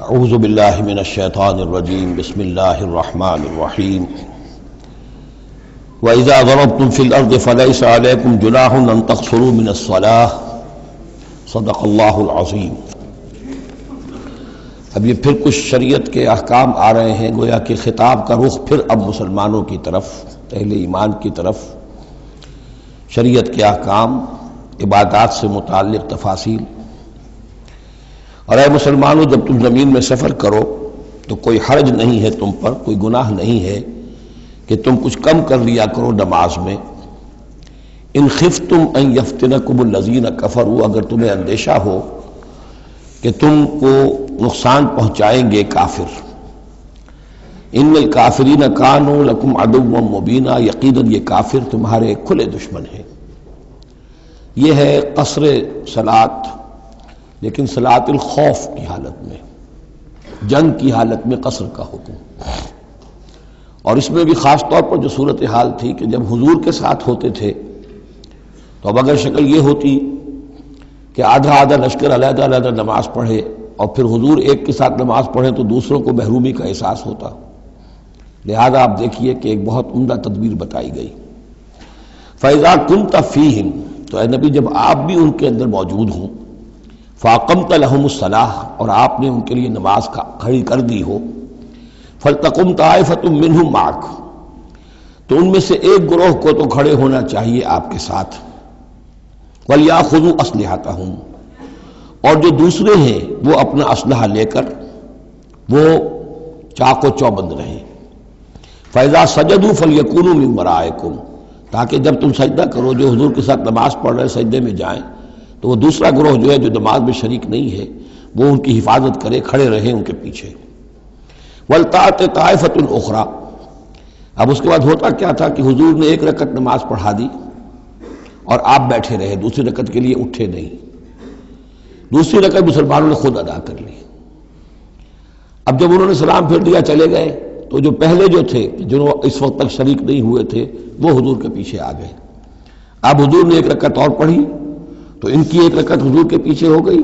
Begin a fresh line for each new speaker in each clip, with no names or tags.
اعوذ باللہ من الشیطان الرجیم بسم اللہ الرحمن الرحیم وَإِذَا ضَرَبْتُمْ فِي الْأَرْضِ فَلَيْسَ عَلَيْكُمْ جُنَاحٌ أَن تَقْصُرُوا مِنَ الصَّلَاةِ صدق اللہ العظیم۔ اب یہ پھر کچھ شریعت کے احکام آ رہے ہیں، گویا کہ خطاب کا رخ پھر اب مسلمانوں کی طرف، اہل ایمان کی طرف۔ شریعت کے احکام، عبادات سے متعلق تفاصیل۔ اور اے مسلمانوں، جب تم زمین میں سفر کرو تو کوئی حرج نہیں ہے تم پر، کوئی گناہ نہیں ہے کہ تم کچھ کم کر لیا کرو نماز میں۔ ان خفتم ان یفتنکم الذین کفروا، اگر تمہیں اندیشہ ہو کہ تم کو نقصان پہنچائیں گے کافر۔ ان الکافرین کانوا لکم عدوا مبینا، یقیناً یہ کافر تمہارے کھلے دشمن ہیں۔ یہ ہے قصر صلاۃ، لیکن صلاۃ الخوف کی حالت میں، جنگ کی حالت میں قصر کا حکم۔ اور اس میں بھی خاص طور پر جو صورتحال تھی کہ جب حضور کے ساتھ ہوتے تھے تو اب اگر شکل یہ ہوتی کہ آدھا آدھا لشکر علیحدہ علیحدہ نماز پڑھے اور پھر حضور ایک کے ساتھ نماز پڑھیں تو دوسروں کو محرومی کا احساس ہوتا۔ لہذا آپ دیکھیے کہ ایک بہت عمدہ تدبیر بتائی گئی۔ فَإِذَا كُنْتَ فِيهِمْ، تو اے نبی جب آپ بھی ان کے اندر موجود ہوں، فَأَقَمْتَ لَهُمُ الصَّلَاةَ، اور آپ نے ان کے لیے نماز کھڑی کر دی ہو، فَلْتَقُمْ طَائِفَةٌ مِّنْهُمْ مَعَكَ، تو ان میں سے ایک گروہ کو تو کھڑے ہونا چاہیے آپ کے ساتھ۔ وَلْيَأْخُذُوا أَسْلِحَتَهُمْ، اور جو دوسرے ہیں وہ اپنا اسلحہ لے کر وہ چاق و چوبند رہیں۔ فَإِذَا سَجَدُوا فَلْيَكُونُوا مِن وَرَائِكُمْ، تاکہ جب تم سجدہ کرو، جو حضور کے ساتھ نماز پڑھ رہے سجدے میں جائیں تو وہ دوسرا گروہ جو ہے جو نماز میں شریک نہیں ہے وہ ان کی حفاظت کرے، کھڑے رہیں ان کے پیچھے۔ وَلْتَأْتِ طَائِفَةٌ أُخْرَىٰ، اب اس کے بعد ہوتا کیا تھا کہ حضور نے ایک رکعت نماز پڑھا دی اور آپ بیٹھے رہے، دوسری رکعت کے لیے اٹھے نہیں۔ دوسری رکعت مسلمانوں نے خود ادا کر لی۔ اب جب انہوں نے سلام پھیر دیا چلے گئے تو جو پہلے جو تھے جو اس وقت تک شریک نہیں ہوئے تھے وہ حضور کے پیچھے آ گئے۔ اب حضور نے ایک رکعت اور پڑھی تو ان کی ایک رکعت حضور کے پیچھے ہو گئی،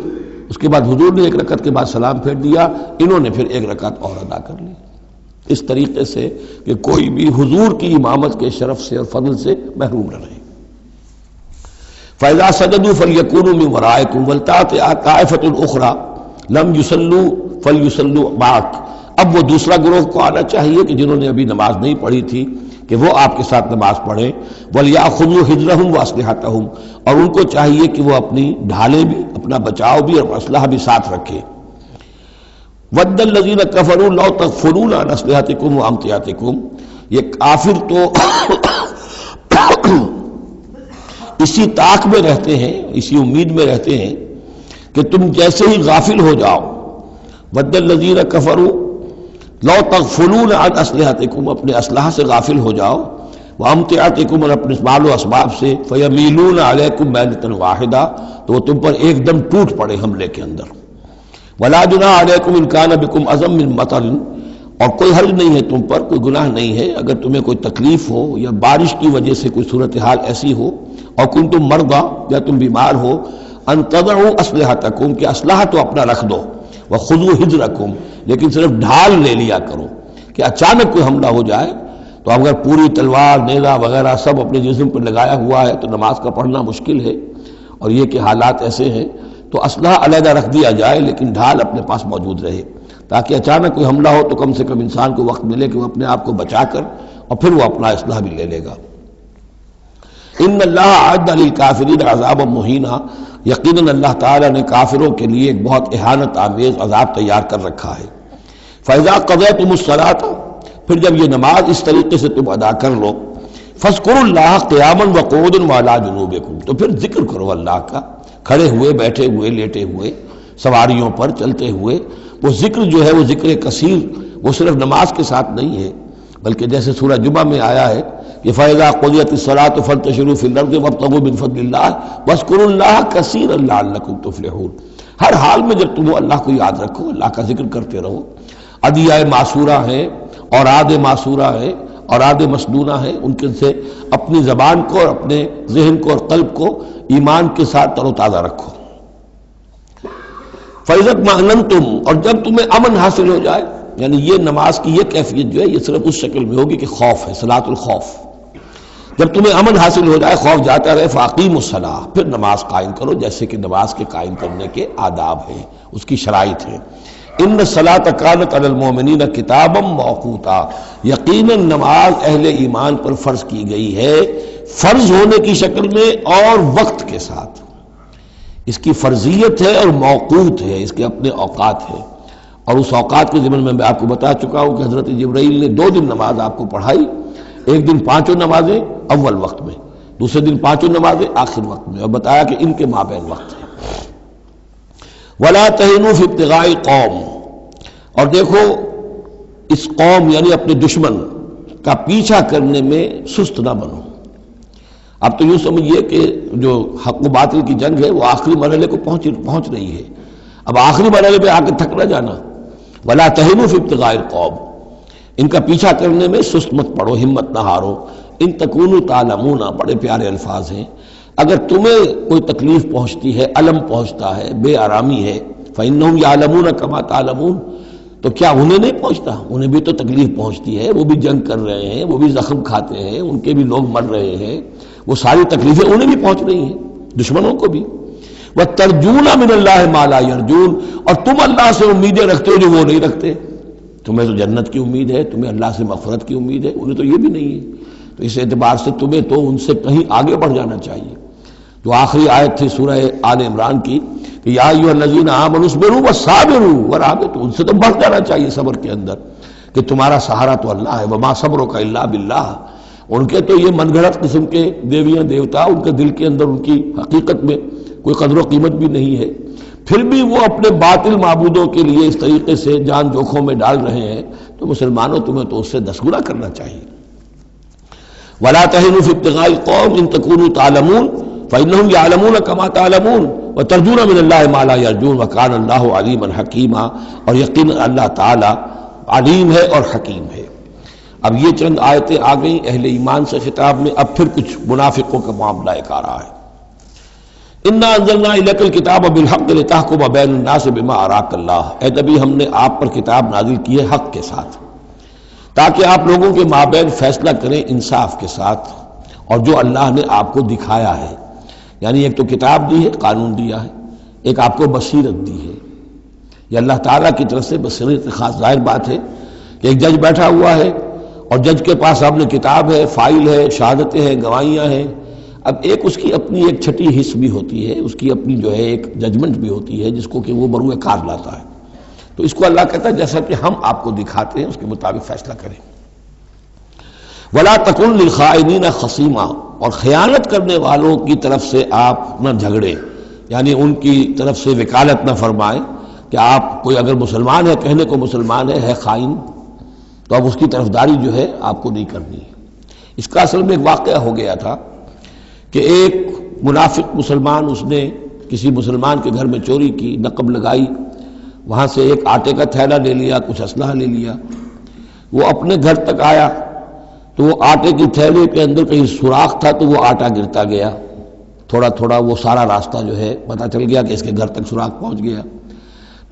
اس کے بعد حضور نے ایک رکعت کے بعد سلام پھیر دیا، انہوں نے پھر ایک رکعت اور ادا کر لی، اس طریقے سے کہ کوئی بھی حضور کی امامت کے شرف سے اور فضل سے محروم نہ رہے۔ فَإِذَا سَجَدُوا فَلْيَكُونُوا مِن وَرَائِكُمْ وَلْتَأْتِ طَائِفَةٌ أُخْرَىٰ لَمْ يُصَلُّوا فَلْيُصَلُّوا مَعَكَ، اب وہ دوسرا گروہ کو آنا چاہیے کہ جنہوں نے ابھی نماز نہیں پڑھی تھی کہ وہ آپ کے ساتھ نماز پڑھیں۔ وَلْيَأْخُذُوا حِذْرَهُمْ وَأَسْلِحَتَهُمْ، اور ان کو چاہیے کہ وہ اپنی ڈھالیں بھی، اپنا بچاؤ بھی اور اسلحہ بھی ساتھ رکھے۔ وَدَّ الَّذِينَ كَفَرُوا لَوْ تَغْفُلُونَ عَنْ أَسْلِحَتِكُمْ وَأَمْتِعَتِكُمْ، یہ کافر تو اسی طاق میں رہتے ہیں، اسی امید میں رہتے ہیں کہ تم جیسے ہی غافل ہو جاؤ۔ وَدَّ الَّذِينَ كَفَرُوا لَوْ تَغْفُلُونَ عَنْ أَسْلِحَتِكُمْ، اپنے اسلحہ سے غافل ہو جاؤ، وَأَمْتِعَتِكُمْ، اور اپنے مال و اسباب سے، فَيَمِيلُونَ عَلَيْكُمْ مَيْلَةً وَاحِدَةً، تو وہ تم پر ایک دم ٹوٹ پڑے حملے کے اندر۔ وَلَا جُنَاحَ عَلَيْكُمْ إِن كَانَ بِكُمْ أَذًى مِّن مَطَرٍ، اور کوئی حرج نہیں ہے تم پر، کوئی گناہ نہیں ہے اگر تمہیں کوئی تکلیف ہو یا بارش کی وجہ سے کوئی صورتحال ایسی ہو، اور کنتم مرضى، یا تم بیمار ہو، ان تضعوا اسلحتکم، کہ اسلحہ تو اپنا رکھ دو، وخذوا حذرکم، لیکن صرف ڈھال لے لیا کرو کہ اچانک کوئی حملہ ہو جائے تو اگر پوری تلوار نیزہ وغیرہ سب اپنے جسم پر لگایا ہوا ہے تو نماز کا پڑھنا مشکل ہے، اور یہ کہ حالات ایسے ہیں تو اسلحہ علیحدہ رکھ دیا جائے لیکن ڈھال اپنے پاس موجود رہے، تاکہ اچانک کوئی حملہ ہو تو کم سے کم انسان کو وقت ملے کہ وہ اپنے آپ کو بچا کر اور پھر وہ اپنا اسلحہ بھی لے لے گا۔ ان اللہ اعد للکافرین عذابا مہینا، یقیناً اللہ تعالیٰ نے کافروں کے لیے ایک بہت اہانت آمیز عذاب تیار کر رکھا ہے۔ فَإِذَا قَضَيْتُمُ الصَّلَاةَ، پھر جب یہ نماز اس طریقے سے تم ادا کر لو، فاذکروا اللہ قیاما وقعودا وعلی جنوبکم، تو پھر ذکر کرو اللہ کا، کھڑے ہوئے، بیٹھے ہوئے، لیٹے ہوئے، سواریوں پر چلتے ہوئے۔ وہ ذکر جو ہے وہ ذکر کثیر، وہ صرف نماز کے ساتھ نہیں ہے بلکہ جیسے سورہ جمعہ میں آیا ہے کہ فَإِذَا قُضِيَتِ الصَّلَاةُ فَانتَشِرُوا فِي الْأَرْضِ وَابْتَغُوا مِن فَضْلِ اللَّهِ وَاذْكُرُوا اللَّهَ كَثِيرًا لَعَلَّكُمْ تُفْلِحُونَ، ہر حال میں جب تم اللہ کو یاد رکھو، اللہ کا ذکر کرتے رہو۔ ادعیہ معصورہ ہیں، اوراد معصورہ ہیں، اوراد مسنونہ ہیں، ان کے سے اپنی زبان کو اور اپنے ذہن کو اور قلب کو ایمان کے ساتھ تر و تازہ رکھو۔ فَإِذَا اطْمَأْنَنْتُمْ، اور جب تمہیں امن حاصل ہو جائے، یعنی یہ نماز کی یہ کیفیت جو ہے یہ صرف اس شکل میں ہوگی کہ خوف ہے، صلاۃ الخوف، جب تمہیں امن حاصل ہو جائے، خوف جاتا رہے، فَأَقِیمُوا الصَّلَاةَ، پھر نماز قائم کرو جیسے کہ نماز کے قائم کرنے کے آداب ہیں، اس کی شرائط ہیں۔ ان الصلاۃ کانت علی المؤمنین کتابا موقوتا، یقیناً نماز اہل ایمان پر فرض کی گئی ہے، فرض ہونے کی شکل میں اور وقت کے ساتھ، اس کی فرضیت ہے اور موقوت ہے، اس کے اپنے اوقات ہیں، اور اس اوقات کے ضمن میں آپ کو بتا چکا ہوں کہ حضرت جبرائیل نے 2 دن نماز آپ کو پڑھائی، ایک دن 5 نمازیں اول وقت میں، دوسرے دن 5 نمازیں آخر وقت میں، اور بتایا کہ ان کے مابین وقت ہے۔ وَلَا تَهِنُوا فِي ابْتِغَاءِ الْقَوْمِ، اور دیکھو اس قوم یعنی اپنے دشمن کا پیچھا کرنے میں سست نہ بنو۔ اب تو یوں سمجھیے کہ جو حق و باطل کی جنگ ہے وہ آخری مرحلے کو پہنچ رہی ہے، اب آخری مرحلے پہ آ کے تھک نہ جانا۔ وَلَا تَهِنُوا فِي ابْتِغَاءِ الْقَوْمِ، ان کا پیچھا کرنے میں سست مت پڑو، ہمت نہ ہارو۔ ان تکونوا تعلمون، بڑے پیارے الفاظ ہیں، اگر تمہیں کوئی تکلیف پہنچتی ہے، الم پہنچتا ہے، بے آرامی ہے، فَإِنَّهُمْ يَعْلَمُونَ كَمَا تَعْلَمُونَ، تو کیا انہیں نہیں پہنچتا؟ انہیں بھی تو تکلیف پہنچتی ہے، وہ بھی جنگ کر رہے ہیں، وہ بھی زخم کھاتے ہیں، ان کے بھی لوگ مر رہے ہیں، وہ ساری تکلیفیں انہیں بھی پہنچ رہی ہیں، دشمنوں کو بھی۔ وَتَرْجُونَ مِنَ اللَّهِ مَا لَا يَرْجُونَ، اور تم اللہ سے امیدیں رکھتے ہو جو وہ نہیں رکھتے، تمہیں تو جنت کی امید ہے، تمہیں اللہ سے مغفرت کی امید ہے، انہیں تو یہ بھی نہیں ہے، تو اس اعتبار سے تمہیں تو ان سے کہیں آگے بڑھ جانا چاہیے۔ جو آخری آیت تھی سورہ آل عمران کی کہ یا ایھا الذین آمنوا اصبروا وصابروا ورابطوا، ان سے تو بڑھ جانا چاہیے صبر کے اندر کہ تمہارا سہارا تو اللہ ہے، وما صبرک الا باللہ۔ ان کے تو یہ من گھڑت قسم کے دیویاں دیوتا، ان کے دل کے اندر ان کی حقیقت میں کوئی قدر و قیمت بھی نہیں ہے، پھر بھی وہ اپنے باطل معبودوں کے لیے اس طریقے سے جان جوکھوں میں ڈال رہے ہیں، تو مسلمانوں تمہیں تو اس سے 10 گنا کرنا چاہیے۔ وَلَا تَهِنُوا فِي ابْتِغَاءِ الْقَوْمِ إِن تَكُونُوا تَعْلَمُونَ فَإِنَّهُمْ يَعْلَمُونَ كَمَا تَعْلَمُونَ وَتَرْجُونَ مِنَ اللَّهِ مَا لَا يَرْجُونَ وَكَانَ اللَّهُ عَلِيمًا حَكِيمًا، اور یقیناً اللہ تعالی علیم ہے اور حکیم ہے۔ اب یہ چند آیتیں آ گئیں اہل ایمان سے خطاب میں، اب پھر کچھ منافقوں کا معاملہ ایک آ رہا ہے۔ اِنَّا أَنزَلْنَا إِلَيْكَ الْكِتَابَ بِالْحَقِّ لِتَحْكُمَ بَيْنَ النَّاسِ بِمَا أَرَاكَ اللَّهُ، اے نبی ہم نے آپ پر کتاب نازل کی ہے حق کے ساتھ، تاکہ آپ لوگوں کے مابین فیصلہ کریں انصاف کے ساتھ، اور جو اللہ نے آپ کو دکھایا ہے، یعنی ایک تو کتاب دی ہے، قانون دیا ہے، ایک آپ کو بصیرت دی ہے، یہ اللہ تعالیٰ کی طرف سے بصیرت خاص۔ ظاہر بات ہے کہ ایک جج بیٹھا ہوا ہے اور جج کے پاس سامنے کتاب ہے، فائل ہے، شہادتیں ہیں، گواہیاں ہیں، اب ایک اس کی اپنی ایک چھٹی حص بھی ہوتی ہے، اس کی اپنی جو ہے ایک ججمنٹ بھی ہوتی ہے جس کو کہ وہ بروئے کار لاتا ہے، تو اس کو اللہ کہتا ہے جیسا کہ ہم آپ کو دکھاتے ہیں اس کے مطابق فیصلہ کریں۔ وَلَا تَكُن لِلْخَائِنِينَ خَصِيمًا، اور خیانت کرنے والوں کی طرف سے آپ نہ جھگڑے، یعنی ان کی طرف سے وکالت نہ فرمائیں کہ آپ کوئی اگر مسلمان ہے، کہنے کو مسلمان ہے خائن، تو اب اس کی طرفداری جو ہے آپ کو نہیں کرنی ہے۔ اس کا اصل میں ایک واقعہ ہو گیا تھا کہ ایک منافق مسلمان، اس نے کسی مسلمان کے گھر میں چوری کی، نقب لگائی، وہاں سے ایک آٹے کا تھیلا لے لیا، کچھ اسلحہ لے لیا، وہ اپنے گھر تک آیا تو وہ آٹے کی تھیلے کے اندر کہیں سوراخ تھا تو وہ آٹا گرتا گیا، تھوڑا تھوڑا وہ سارا راستہ جو ہے پتہ چل گیا کہ اس کے گھر تک سوراخ پہنچ گیا۔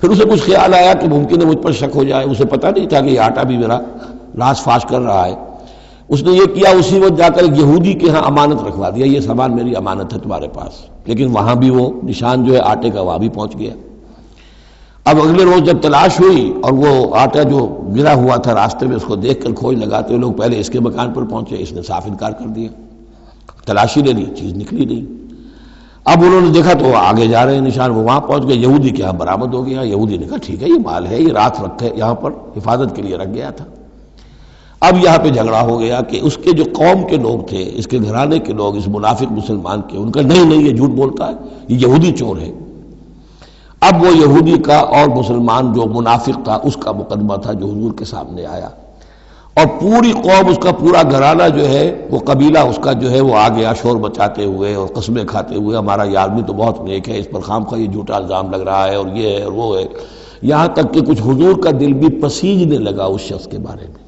پھر اسے کچھ خیال آیا کہ ممکن ہے مجھ پر شک ہو جائے، اسے پتہ نہیں تھا کہ یہ آٹا بھی میرا لاش فاش کر رہا ہے۔ اس نے یہ کیا، اسی وقت جا کر ایک یہودی کے ہاں امانت رکھوا دیا، یہ سامان میری امانت ہے تمہارے پاس، لیکن وہاں بھی وہ نشان جو ہے آٹے کا وہاں بھی پہنچ گیا۔ اب اگلے روز جب تلاش ہوئی اور وہ آٹا جو گرا ہوا تھا راستے میں، اس کو دیکھ کر کھوج لگاتے ہوئے لوگ پہلے اس کے مکان پر پہنچے، اس نے صاف انکار کر دیا، تلاشی لے لی، چیز نکلی نہیں۔ اب انہوں نے دیکھا تو وہ آگے جا رہے ہیں نشان، وہ وہاں پہنچ گئے، یہودی کے یہاں برآمد ہو گیا۔ یہودی نے کہا ٹھیک ہے، یہ مال ہے، یہ رات رکھے یہاں پر حفاظت کے لیے رکھ گیا تھا۔ اب یہاں پہ جھگڑا ہو گیا کہ اس کے جو قوم کے لوگ تھے، اس کے گھرانے کے لوگ، اس منافق مسلمان کے، ان کا نہیں یہ جھوٹ بولتا ہے، یہ یہودی چور ہے۔ اب وہ یہودی کا اور مسلمان جو منافق تھا اس کا مقدمہ تھا جو حضور کے سامنے آیا، اور پوری قوم، اس کا پورا گھرانہ جو ہے، وہ قبیلہ اس کا جو ہے وہ آ گیا شور مچاتے ہوئے اور قسمیں کھاتے ہوئے، ہمارا یہ آدمی تو بہت نیک ہے، اس پر خامخواہ یہ جھوٹا الزام لگ رہا ہے اور یہ ہے اور وہ ہے، یہاں تک کہ کچھ حضور کا دل بھی پسیجنے لگا اس شخص کے بارے میں۔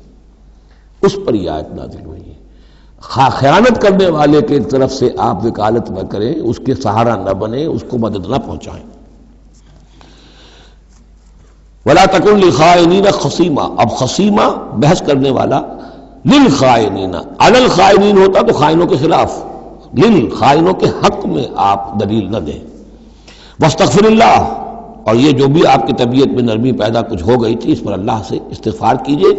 اس پر یہ آیت نازل ہوئی ہے، خیانت کرنے والے کی طرف سے آپ وکالت نہ کریں، اس کے سہارا نہ بنیں، اس کو مدد نہ پہنچائیں۔ ولا تکن للخائنین خصیما، اب خصیمہ بحث کرنے والا، للخائنین، علی الخائنین ہوتا تو خائنوں کے خلاف، للخائنوں کے حق میں آپ دلیل نہ دیں۔ واستغفر اللہ، اور یہ جو بھی آپ کی طبیعت میں نرمی پیدا کچھ ہو گئی تھی اس پر اللہ سے استغفار کیجئے،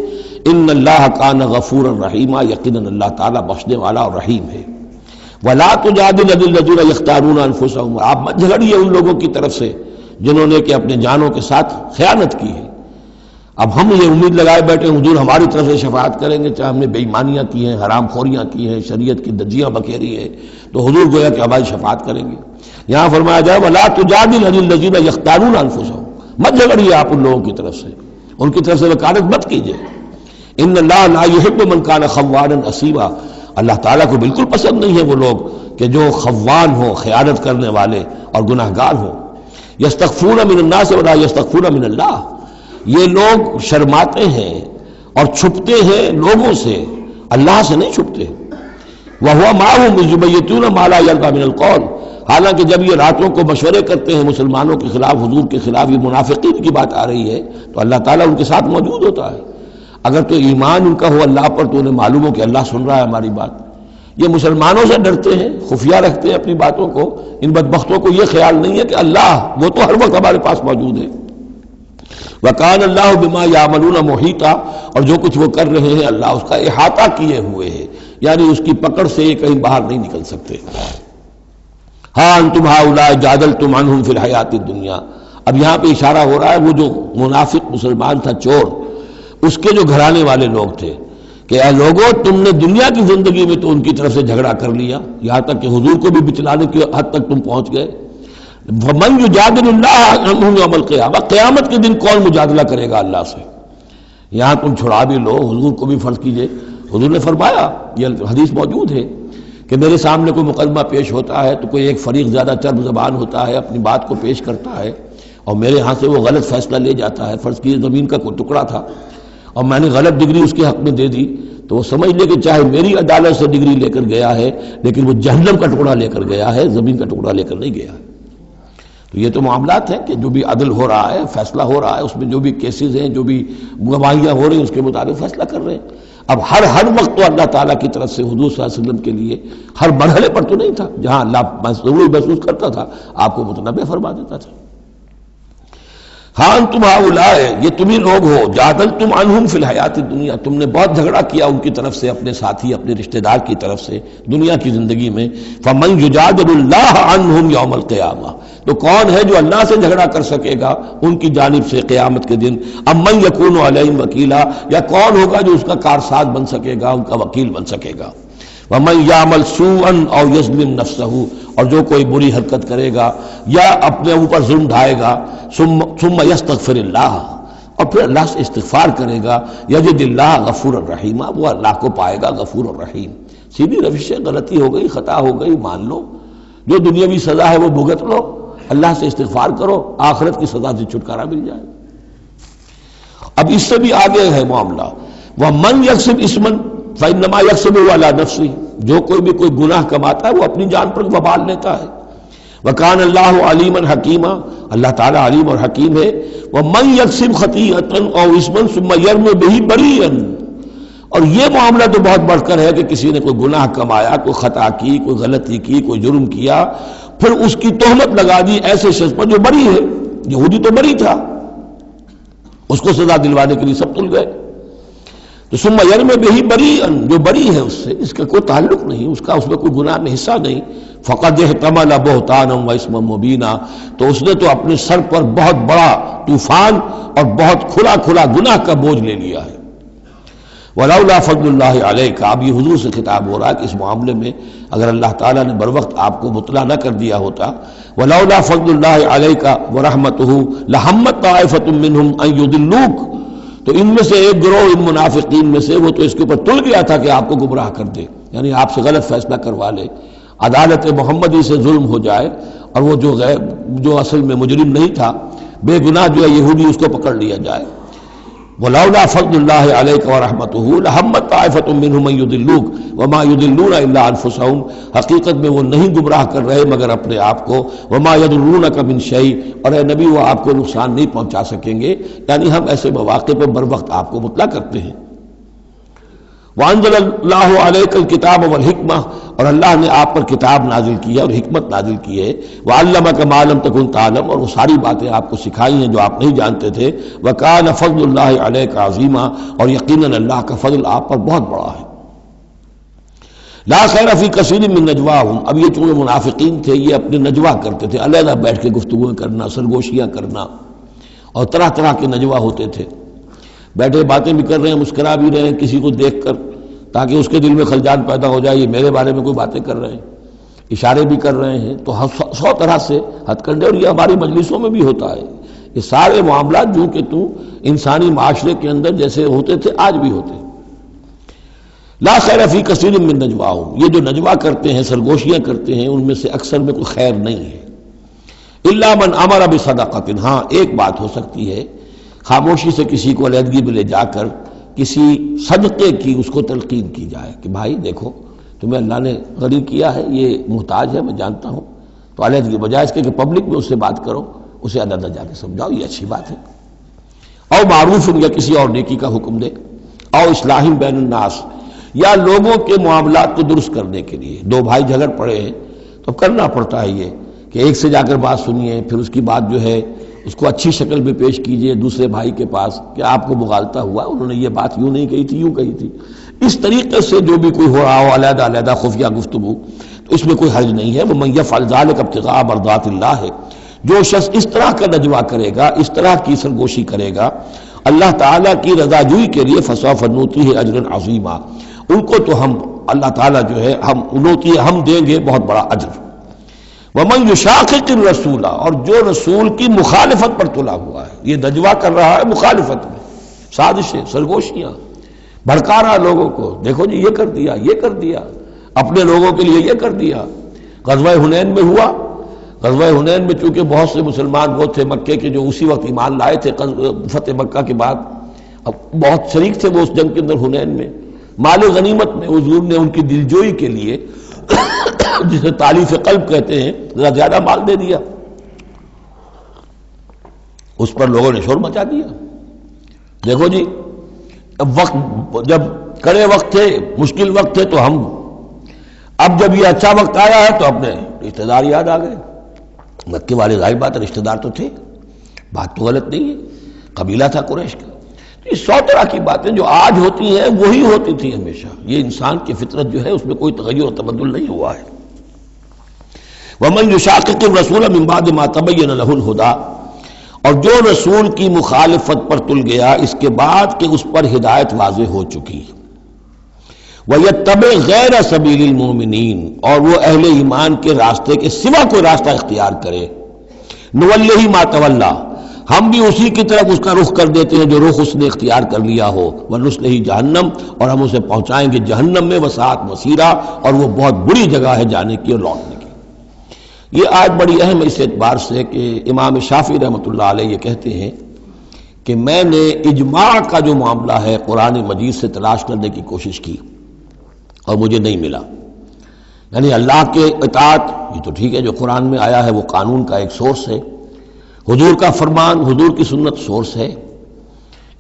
ان اللہ کان غفورا رحیما، یقیناً اللہ تعالیٰ بخشنے والا اور رحیم ہے۔ ولا تجادل عن الذین یختارون انفسهم، آپ مت جھگڑیے ان لوگوں کی طرف سے جنہوں نے کہ اپنے جانوں کے ساتھ خیانت کی ہے۔ اب ہم یہ امید لگائے بیٹھے حضور ہماری طرف سے شفاعت کریں گے، چاہے ہم نے بے ایمانیاں کی ہیں، حرام خوریاں کی ہیں، شریعت کی دجیاں بکھیری ہے، تو حضور گویا کہ ہماری شفاعت کریں گے۔ یہاں فرمایا جائے ولا تجادل عن الذین یختارون انفسهم، مت جھگڑیے آپ ان لوگوں کی طرف سے، ان کی طرف سے وکالت مت کیجیے۔ ان اللہ لا یحب من کان خوانا اثیما، اللہ تعالیٰ کو بالکل پسند نہیں ہے وہ لوگ کہ جو خوان ہوں، خیانت کرنے والے اور گناہ گار ہوں۔ یستخفون من الناس ولا یستخفون من اللہ، یہ لوگ شرماتے ہیں اور چھپتے ہیں لوگوں سے، اللہ سے نہیں چھپتے۔ وَهُوَ مَعَهُمْ إِذْ يُبَيِّتُونَ مَا لَا يَرْضَىٰ مِنَ الْقَوْلِ، حالانکہ جب یہ راتوں کو مشورے کرتے ہیں مسلمانوں کے خلاف، حضور کے خلاف، یہ منافقین کی بات آ رہی ہے تو اللہ تعالیٰ ان کے ساتھ موجود ہوتا ہے۔ اگر تو ایمان ان کا ہو اللہ پر تو انہیں معلوم ہو کہ اللہ سن رہا ہے ہماری بات۔ یہ مسلمانوں سے ڈرتے ہیں، خفیہ رکھتے ہیں اپنی باتوں کو، ان بدبختوں کو یہ خیال نہیں ہے کہ اللہ وہ تو ہر وقت ہمارے پاس موجود ہے۔ وَكَانَ اللَّهُ بِمَا يَعْمَلُونَ مُحِيطًا، اور جو کچھ وہ کر رہے ہیں اللہ اس کا احاطہ کیے ہوئے ہے، یعنی اس کی پکڑ سے یہ کہیں باہر نہیں نکل سکتے۔ ہاں انتم ہؤلاء جادلتم عنہم فی الحیات الدنیا، اب یہاں پہ اشارہ ہو رہا ہے وہ جو منافق مسلمان تھا، چور، اس کے جو گھرانے والے لوگ تھے کہ اے لوگوں تم نے دنیا کی زندگی میں تو ان کی طرف سے جھگڑا کر لیا، یہاں تک کہ حضور کو بھی بچلانے کی حد تک تم پہنچ گئے۔ وَمَن يُجَادِلُ اللَّهَ عَنْهُ يَوْمَ الْقِيَامَةِ، قیامت کے دن کون مجادلہ کرے گا اللہ سے؟ یہاں تم چھڑا بھی لو، حضور کو بھی فرض کیجئے، حضور نے فرمایا، یہ حدیث موجود ہے کہ میرے سامنے کوئی مقدمہ پیش ہوتا ہے تو کوئی ایک فریق زیادہ چرب زبان ہوتا ہے، اپنی بات کو پیش کرتا ہے اور میرے ہاں سے وہ غلط فیصلہ لے جاتا ہے۔ فرض کیجئے زمین کا کوئی ٹکڑا تھا اور میں نے غلط ڈگری اس کے حق میں دے دی، تو وہ سمجھ لے کہ چاہے میری عدالت سے ڈگری لے کر گیا ہے لیکن وہ جہنم کا ٹکڑا لے کر گیا ہے، زمین کا ٹکڑا لے کر نہیں گیا ہے۔ تو یہ تو معاملات ہیں کہ جو بھی عدل ہو رہا ہے، فیصلہ ہو رہا ہے، اس میں جو بھی کیسز ہیں، جو بھی گواہیاں ہو رہی ہیں اس کے مطابق فیصلہ کر رہے ہیں۔ اب ہر وقت تو اللہ تعالیٰ کی طرف سے حضور صلی اللہ علیہ وسلم کے لیے ہر مرحلے پر تو نہیں تھا، جہاں اللہ ضروری محسوس کرتا تھا آپ کو متنبہ فرما دیتا تھا۔ ہاں انتم ہؤلاء، یہ تم ہی لوگ ہو، جادلتم عنہم فی الحیات الدنیا، تم نے بہت جھگڑا کیا ان کی طرف سے، اپنے ساتھی، اپنے رشتہ دار کی طرف سے دنیا کی زندگی میں۔ فمن یجادل اللہ عنہم یوم القیامہ، تو کون ہے جو اللہ سے جھگڑا کر سکے گا ان کی جانب سے قیامت کے دن؟ ام من یکون علیہم وکیلا، یا کون ہوگا جو اس کا کارساز بن سکے گا، ان کا وکیل بن سکے گا؟ وَمَن يَعْمَلْ سُوءًا أَوْ يَظْلِمْ نَفْسَهُ، اور جو کوئی بری حرکت کرے گا یا اپنے اوپر ظلم ڈھائے گا، ثُمَّ يَسْتَغْفِرِ اللَّهَ، اور پھر اللہ سے استغفار کرے گا، يَجِدِ اللَّهَ غَفُورًا رَحِيمًا، وہ اللہ کو پائے گا غفور الرحیم۔ سیدھی روش ہے، غلطی ہو گئی، خطا ہو گئی، مان لو، جو دنیاوی سزا ہے وہ بھگت لو، اللہ سے استغفار کرو، آخرت کی سزا سے چھٹکارا مل جائے۔ اب اس سے بھی آگے ہے معاملہ، وَمَن يَكْسِبْ إِثْمًا فَإِنَّمَا يَكْسِبُهُ عَلَى نَفْسِهِ، جو کوئی بھی کوئی گناہ کماتا ہے وہ اپنی جان پر وبال لیتا ہے۔ وَكَانَ اللَّهُ عَلِيمًا حَكِيمًا، اللہ تعالیٰ علیم اور حکیم ہے۔ وَمَن يَكْسِبْ خَطِيئَةً أَوْ إِثْمًا ثُمَّ يَرْمِ بِهِ بَرِيئًا، اور یہ معاملہ تو بہت بڑھ کر ہے کہ کسی نے کوئی گناہ کمایا، کوئی خطا کی، کوئی غلطی کی، کوئی جرم کیا، پھر اس کی تہمت لگا دی ایسے شخص پر جو بری ہے۔ یہودی تو بری تھا، اس کو سزا دلوانے کے لیے سب تل گئے، تو ثم یرمی بہ بریئا، جو بری ہے اس سے، اس کا کوئی تعلق نہیں، اس کا اس میں کوئی گناہ میں حصہ نہیں، فقد احتمل بہتانا و اسما مبینا، تو اس نے تو اپنے سر پر بہت بڑا طوفان اور بہت کھلا کھلا گناہ کا بوجھ لے لیا ہے۔ ولولا فضل اللہ علیک، اب یہ حضور سے خطاب ہو رہا ہے کہ اس معاملے میں اگر اللہ تعالیٰ نے بروقت آپ کو مطلع نہ کر دیا ہوتا، ولولا فضل اللہ علیک ورحمتہ لہمت طائفۃ منہم ان یضلوک، تو ان میں سے ایک گروہ ان منافقین میں سے وہ تو اس کے اوپر تل گیا تھا کہ آپ کو گمراہ کر دے، یعنی آپ سے غلط فیصلہ کروا لے، عدالت محمدی سے ظلم ہو جائے، اور وہ جو اصل میں مجرم نہیں تھا، بے گناہ جو ہے یہودی، اس کو پکڑ لیا جائے۔ ولولا فضل اللہ علیک ورحمتہ لہمت طائفۃ منہم ان یضلوک وما یضلون الا انفسہم، حقیقت میں وہ نہیں گمراہ کر رہے مگر اپنے آپ کو، وما یضرونک من شیء، اور اے نبی وہ آپ کو نقصان نہیں پہنچا سکیں گے، یعنی ہم ایسے مواقع پر بر وقت آپ کو مطلع کرتے ہیں۔ وانزل اللہ علیک الکتاب والحکمہ، اور اللہ نے آپ پر کتاب نازل کی ہے اور حکمت نازل کی ہے، وعلمک ما لم تکن تعلم، اور وہ ساری باتیں آپ کو سکھائی ہیں جو آپ نہیں جانتے تھے، وکان فضل اللہ علیک عظیما، اور یقیناً اللہ کا فضل آپ پر بہت بڑا ہے۔ لا خیر فی کثیر من نجواہم، اب یہ چونکہ منافقین تھے یہ اپنے نجوا کرتے تھے، علیحدہ بیٹھ کے گفتگو کرنا، سرگوشیاں کرنا، اور طرح طرح کے نجوا ہوتے تھے، بیٹھے باتیں بھی کر رہے ہیں، مسکرا بھی رہے ہیں کسی کو دیکھ کر تاکہ اس کے دل میں خلجان پیدا ہو جائے یہ میرے بارے میں کوئی باتیں کر رہے ہیں، اشارے بھی کر رہے ہیں، تو 100 طرح سے ہتھ کنڈے، اور یہ ہماری مجلسوں میں بھی ہوتا ہے، یہ سارے معاملات جو کہ انسانی معاشرے کے اندر جیسے ہوتے تھے آج بھی ہوتے ہیں۔ لا خیر فی کثیر من نجواہم، یہ جو نجوا کرتے ہیں، سرگوشیاں کرتے ہیں، ان میں سے اکثر میں کوئی خیر نہیں ہے، الا من امر بصدقۃ، ہاں ایک بات ہو سکتی ہے، خاموشی سے کسی کو علیحدگی میں لے جا کر کسی صدقے کی اس کو تلقین کی جائے کہ بھائی دیکھو تمہیں اللہ نے غنی کیا ہے، یہ محتاج ہے میں جانتا ہوں، تو علیحدگی بجائے اس کے کہ پبلک میں اس سے بات کرو، اسے علیحدہ جا کے سمجھاؤ، یہ اچھی بات ہے۔ او معروف، یا کسی اور نیکی کا حکم دے، او اصلاح بین الناس، یا لوگوں کے معاملات کو درست کرنے کے لیے، دو بھائی جھگڑ پڑے ہیں تو کرنا پڑتا ہے یہ کہ ایک سے جا کر بات سنیے، پھر اس کی بات جو ہے اس کو اچھی شکل میں پیش کیجئے دوسرے بھائی کے پاس کہ آپ کو مغالطہ ہوا، انہوں نے یہ بات یوں نہیں کہی تھی، یوں کہی تھی، اس طریقے سے جو بھی کوئی ہو رہا ہو علیحدہ علیحدہ خفیہ گفتگو، تو اس میں کوئی حرج نہیں ہے۔ وَمَن يَفْعَلْ ذَلِكَ ابْتِغَاءَ مَرْضَاتِ اللَّهِ، جو شخص اس طرح کا نجوا کرے گا، اس طرح کی سرگوشی کرے گا اللہ تعالیٰ کی رضا جوئی کے لیے، فَسَوْفَ نُؤْتِيهِ أَجْرًا عَظِيمًا، ان کو تو ہم اللہ تعالیٰ جو ہے ہم دیں گے بہت بڑا اجر۔ وَمَن يُشَاقِقِ الرَّسُولَ، اور جو رسول کی مخالفت پر تلا ہوا ہے، یہ نجوا کر رہا ہے مخالفت میں، سازشیں، سرگوشیاں، بھڑکا رہا لوگوں کو، دیکھو جی یہ کر دیا، یہ کر دیا، اپنے لوگوں کے لیے یہ کر دیا۔ غزوہ حنین میں ہوا، غزوہ حنین میں چونکہ بہت سے مسلمان وہ تھے مکے کے جو اسی وقت ایمان لائے تھے فتح مکہ کے بعد، اب بہت شریک تھے وہ اس جنگ کے اندر حنین میں، مال غنیمت میں حضور نے ان کی دلجوئی کے لیے جسے تالیف قلب کہتے ہیں ذرا زیادہ مال دے دیا، اس پر لوگوں نے شور مچا دیا۔ دیکھو جی وقت جب کڑے وقت تھے، مشکل وقت تھے تو ہم، اب جب یہ اچھا وقت آیا ہے تو اپنے رشتہ دار یاد آ گئے۔ مکے والے ظاہر بات ہے رشتہ دار تو تھے، بات تو غلط نہیں ہے، قبیلہ تھا قریش کا۔ یہ 100 طرح کی باتیں جو آج ہوتی ہیں وہی ہوتی تھی ہمیشہ، یہ انسان کی فطرت جو ہے اس میں کوئی تغیر و تبدل نہیں ہوا ہے۔ وَمَن يُشَاقِقِ الرَّسُولَ مِن بَعْدِ مَا تَبَيَّنَ لَهُ الْهُدَىٰ، اور جو رسول کی مخالفت پر تل گیا اس کے بعد کہ اس پر ہدایت واضح ہو چکی، وَيَتَّبِعْ غَيْرَ سَبِيلِ الْمُؤْمِنِينَ، اور وہ اہل ایمان کے راستے کے سوا کوئی راستہ اختیار کرے، نُوَلِّهِ مَا تَوَلَّىٰ، ہم بھی اسی کی طرف اس کا رخ کر دیتے ہیں جو رخ اس نے اختیار کر لیا ہو، وَنُصْلِهِ جہنم، اور ہم اسے پہنچائیں گے جہنم میں، وَسَاءَتْ مَصِيرًا، اور وہ بہت بری جگہ ہے جانے کی اور لوٹنے کی۔ یہ آج بڑی اہم اس اعتبار سے کہ امام شافعی رحمۃ اللہ علیہ یہ کہتے ہیں کہ میں نے اجماع کا جو معاملہ ہے قرآن مجید سے تلاش کرنے کی کوشش کی اور مجھے نہیں ملا، یعنی اللہ کے اطاعت یہ تو ٹھیک ہے جو قرآن میں آیا ہے وہ قانون کا ایک سورس ہے، حضور کا فرمان، حضور کی سنت سورس ہے،